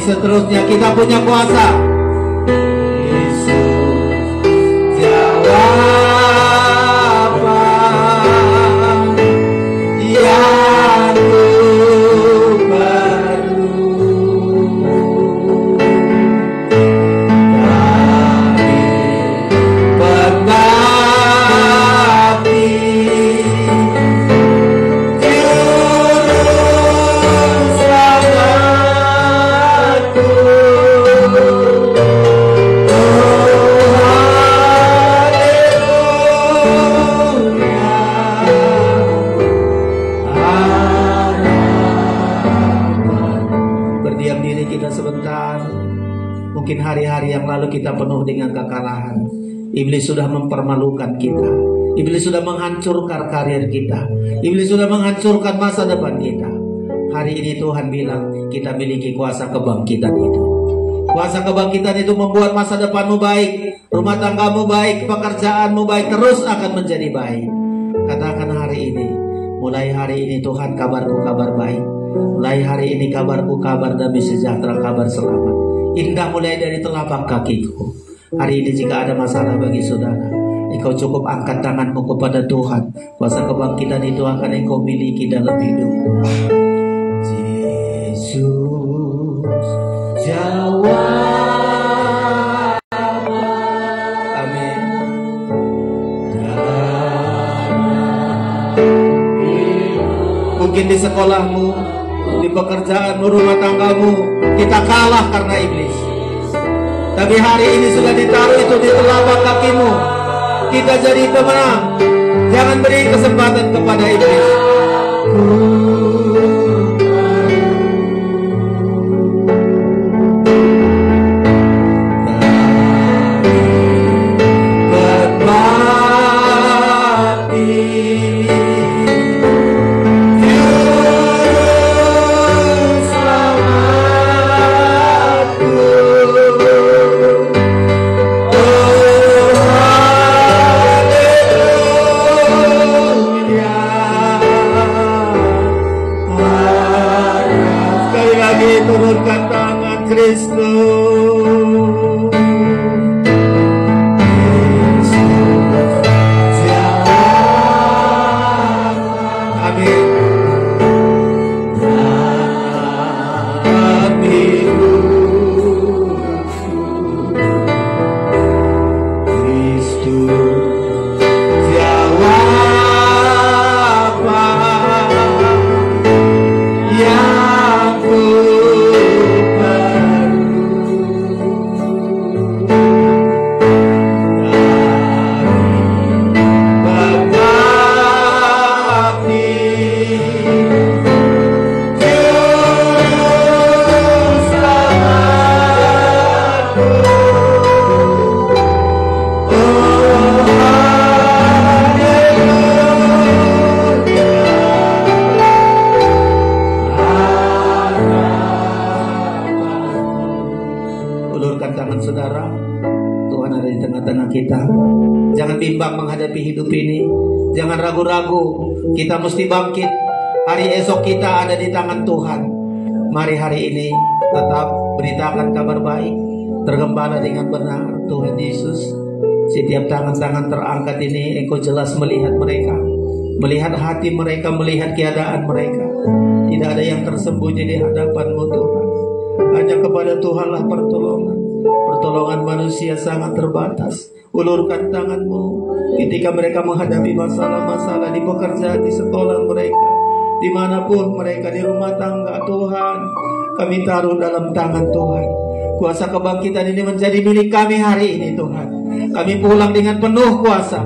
seterusnya kita punya kuasa. Yesus jawaban yang ku perlu. Kami berbakti hari-hari yang lalu kita penuh dengan kekalahan. Iblis sudah mempermalukan kita. Iblis sudah menghancurkan karir kita. Iblis sudah menghancurkan masa depan kita. Hari ini Tuhan bilang kita miliki kuasa kebangkitan itu. Kuasa kebangkitan itu membuat masa depanmu baik, rumah tanggamu baik, pekerjaanmu baik, terus akan menjadi baik. Katakan hari ini, mulai hari ini Tuhan kabarku kabar baik. Mulai hari ini kabarku kabar damai sejahtera, kabar selamat. Indah mulai dari telapak kakiku. Hari ini jika ada masalah bagi saudara, engkau cukup angkat tanganmu kepada Tuhan. Kuasa kebangkitan itu akan engkau miliki dalam hidupmu. Yesus jawab. Amin. Mungkin di sekolahmu, di pekerjaanmu, rumah tanggamu, kita kalah karena iblis. Tapi hari ini sudah ditaruh itu di telapak kakimu. Kita jadi pemenang. Jangan beri kesempatan kepada iblis. Turunkan tangan Kristus. Amin. Bimbang menghadapi hidup ini. Jangan ragu-ragu, kita mesti bangkit. Hari esok kita ada di tangan Tuhan. Mari hari ini tetap beritakan kabar baik, tergembala dengan benar Tuhan Yesus. Setiap tangan-tangan terangkat ini, Engkau jelas melihat mereka, melihat hati mereka, melihat keadaan mereka. Tidak ada yang tersembunyi di hadapan-Mu Tuhan. Hanya kepada Tuhanlah pertolongan. Pertolongan manusia sangat terbatas. Ulurkan tangan-Mu ketika mereka menghadapi masalah-masalah di pekerjaan, di sekolah mereka, dimanapun mereka, di rumah tangga. Tuhan, kami taruh dalam tangan Tuhan. Kuasa kebangkitan ini menjadi milik kami hari ini Tuhan. Kami pulang dengan penuh kuasa.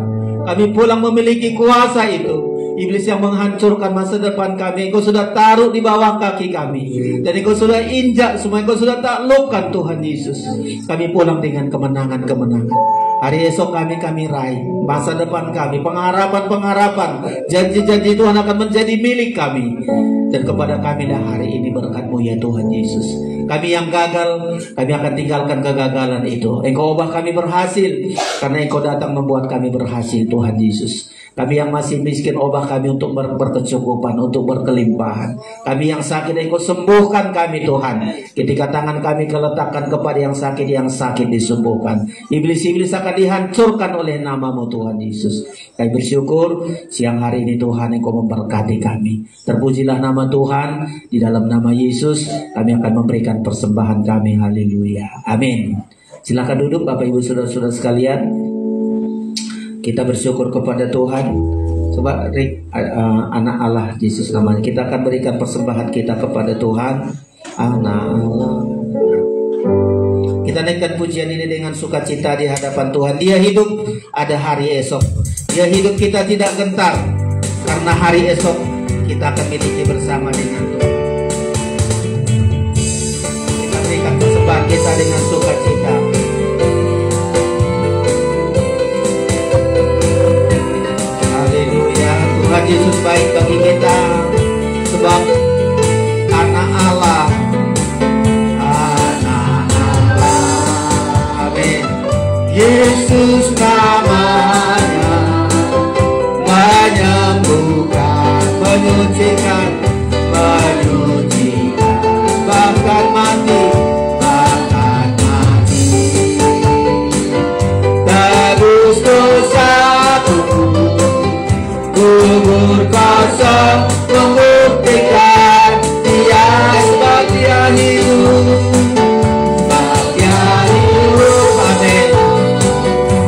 Kami pulang memiliki kuasa itu. Iblis yang menghancurkan masa depan kami, Engkau sudah taruh di bawah kaki kami. Dan Engkau sudah injak semua, Engkau sudah taklukkan Tuhan Yesus. Kami pulang dengan kemenangan-kemenangan. Hari esok kami raih. Masa depan kami, pengharapan-pengharapan, janji-janji Tuhan akan menjadi milik kami. Dan kepada kami dah hari ini berkat-Mu ya Tuhan Yesus. Kami yang gagal, kami akan tinggalkan kegagalan itu. Engkau ubah kami berhasil, karena Engkau datang membuat kami berhasil Tuhan Yesus. Kami yang masih miskin, ubah kami untuk berkecukupan, untuk berkelimpahan. Kami yang sakit, Engkau sembuhkan kami Tuhan. Ketika tangan kami keletakkan kepada yang sakit disembuhkan. Iblis-iblis akan dihancurkan oleh nama-Mu Tuhan Yesus. Kami bersyukur siang hari ini Tuhan, Engkau memberkati kami. Terpujilah nama Tuhan. Di dalam nama Yesus kami akan memberikan persembahan kami. Haleluya. Amin. Silakan duduk Bapak Ibu Saudara-saudara sekalian. Kita bersyukur kepada Tuhan. Coba anak Allah Yesus namanya. Kita akan berikan persembahan kita kepada Tuhan. Anak Allah. Kita naikkan pujian ini dengan sukacita di hadapan Tuhan. Dia hidup, ada hari esok. Dia hidup, kita tidak gentar, karena hari esok kita akan miliki bersama dengan Tuhan. Kita berikan persembahan kita dengan sukacita. Tuhan Yesus baik bagi kita, sebab anak Allah, amin. Yesus namanya, menyembuhkan, menyucikan, bahkan mati, tebus dosaku, kubur kosong, membuktikan Dia sebab Dia hidup, amin.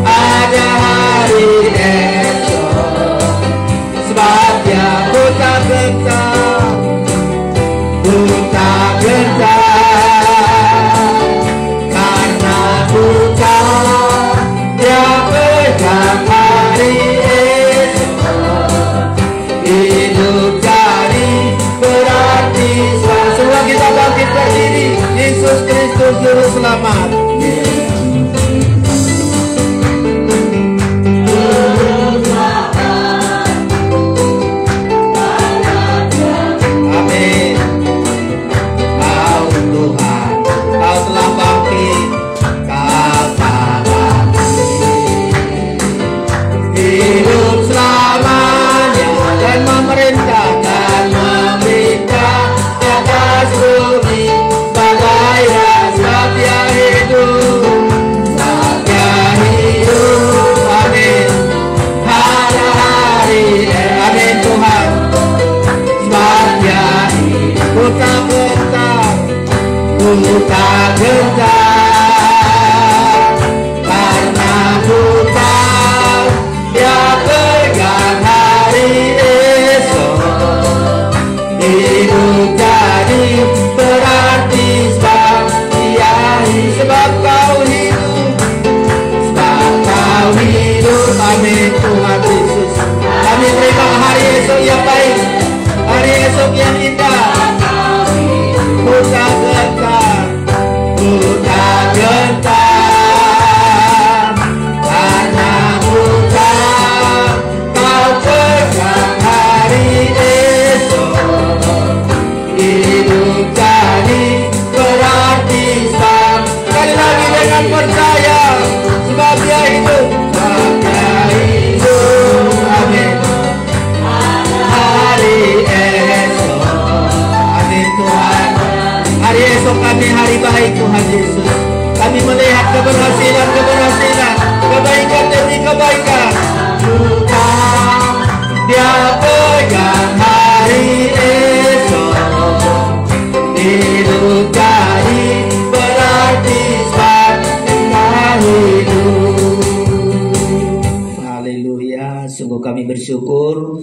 Ada hari esok, sebab Dia buta gentar, karena buta Dia pegang hari esok. Hidup jadi berarti semua kita bangkit berdiri. Yesus Kristus Juru Selamat. Amin. Kau Tuhan, Kau telah bangkit, Kau tak bangkit. Hidup selamanya dan memerintah di atas bumi bagai raja. tak gentar, karena ku tahu Dia pegang hari esok. Hidup jadi berarti sebab Dia hidup, sebab Kau hidup, sebab Kau hidup. Amin Tuhan Yesus. Kami terima hari esok yang baik, hari esok yang indah. Ku tak gentar, ku tak gentar, karena ku tahu Kau pegang hari esok. Hidup jadi berarti sebab, sekali lagi dengan percaya, sebab Dia hidup, sebab Dia hidup. Amin. Hari esok, amin Tuhan. Hari esok kami hari baik Tuhan Yesus. Kami melihat keberhasilan, kebaikan demi kebaikan. Tuhan, Dia pegang hari esok. Hidup jadi berarti sebab Dia hidup. Haleluya. Sungguh kami bersyukur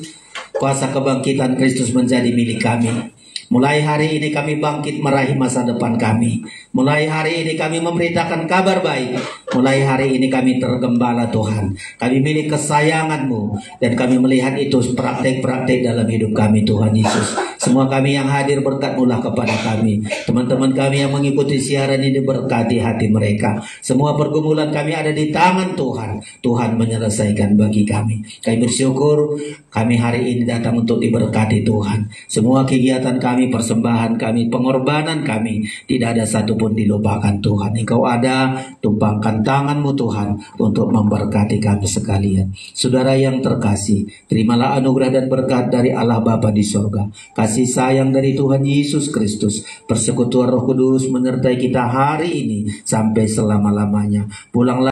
kuasa kebangkitan Kristus menjadi milik kami. Mulai hari ini kami bangkit meraih masa depan kami. Mulai hari ini kami memberitakan kabar baik. Mulai hari ini kami tergembala Tuhan. Kami milik kesayangan-Mu. Dan kami melihat itu praktek-praktek dalam hidup kami Tuhan Yesus. Semua kami yang hadir berkat-Mu lah kepada kami. Teman-teman kami yang mengikuti siaran ini berkati hati mereka. Semua pergumulan kami ada di tangan Tuhan. Tuhan menyelesaikan bagi kami. Kami bersyukur kami hari ini datang untuk diberkati Tuhan. Semua kegiatan kami, persembahan kami, pengorbanan kami, tidak ada satupun dilupakan Tuhan. Engkau ada, tumpangkan tangan-Mu Tuhan untuk memberkati kami sekalian. Saudara yang terkasih, terimalah anugerah dan berkat dari Allah Bapa di sorga, kasih sayang dari Tuhan Yesus Kristus, persekutuan Roh Kudus menyertai kita hari ini sampai selama-lamanya. Pulanglah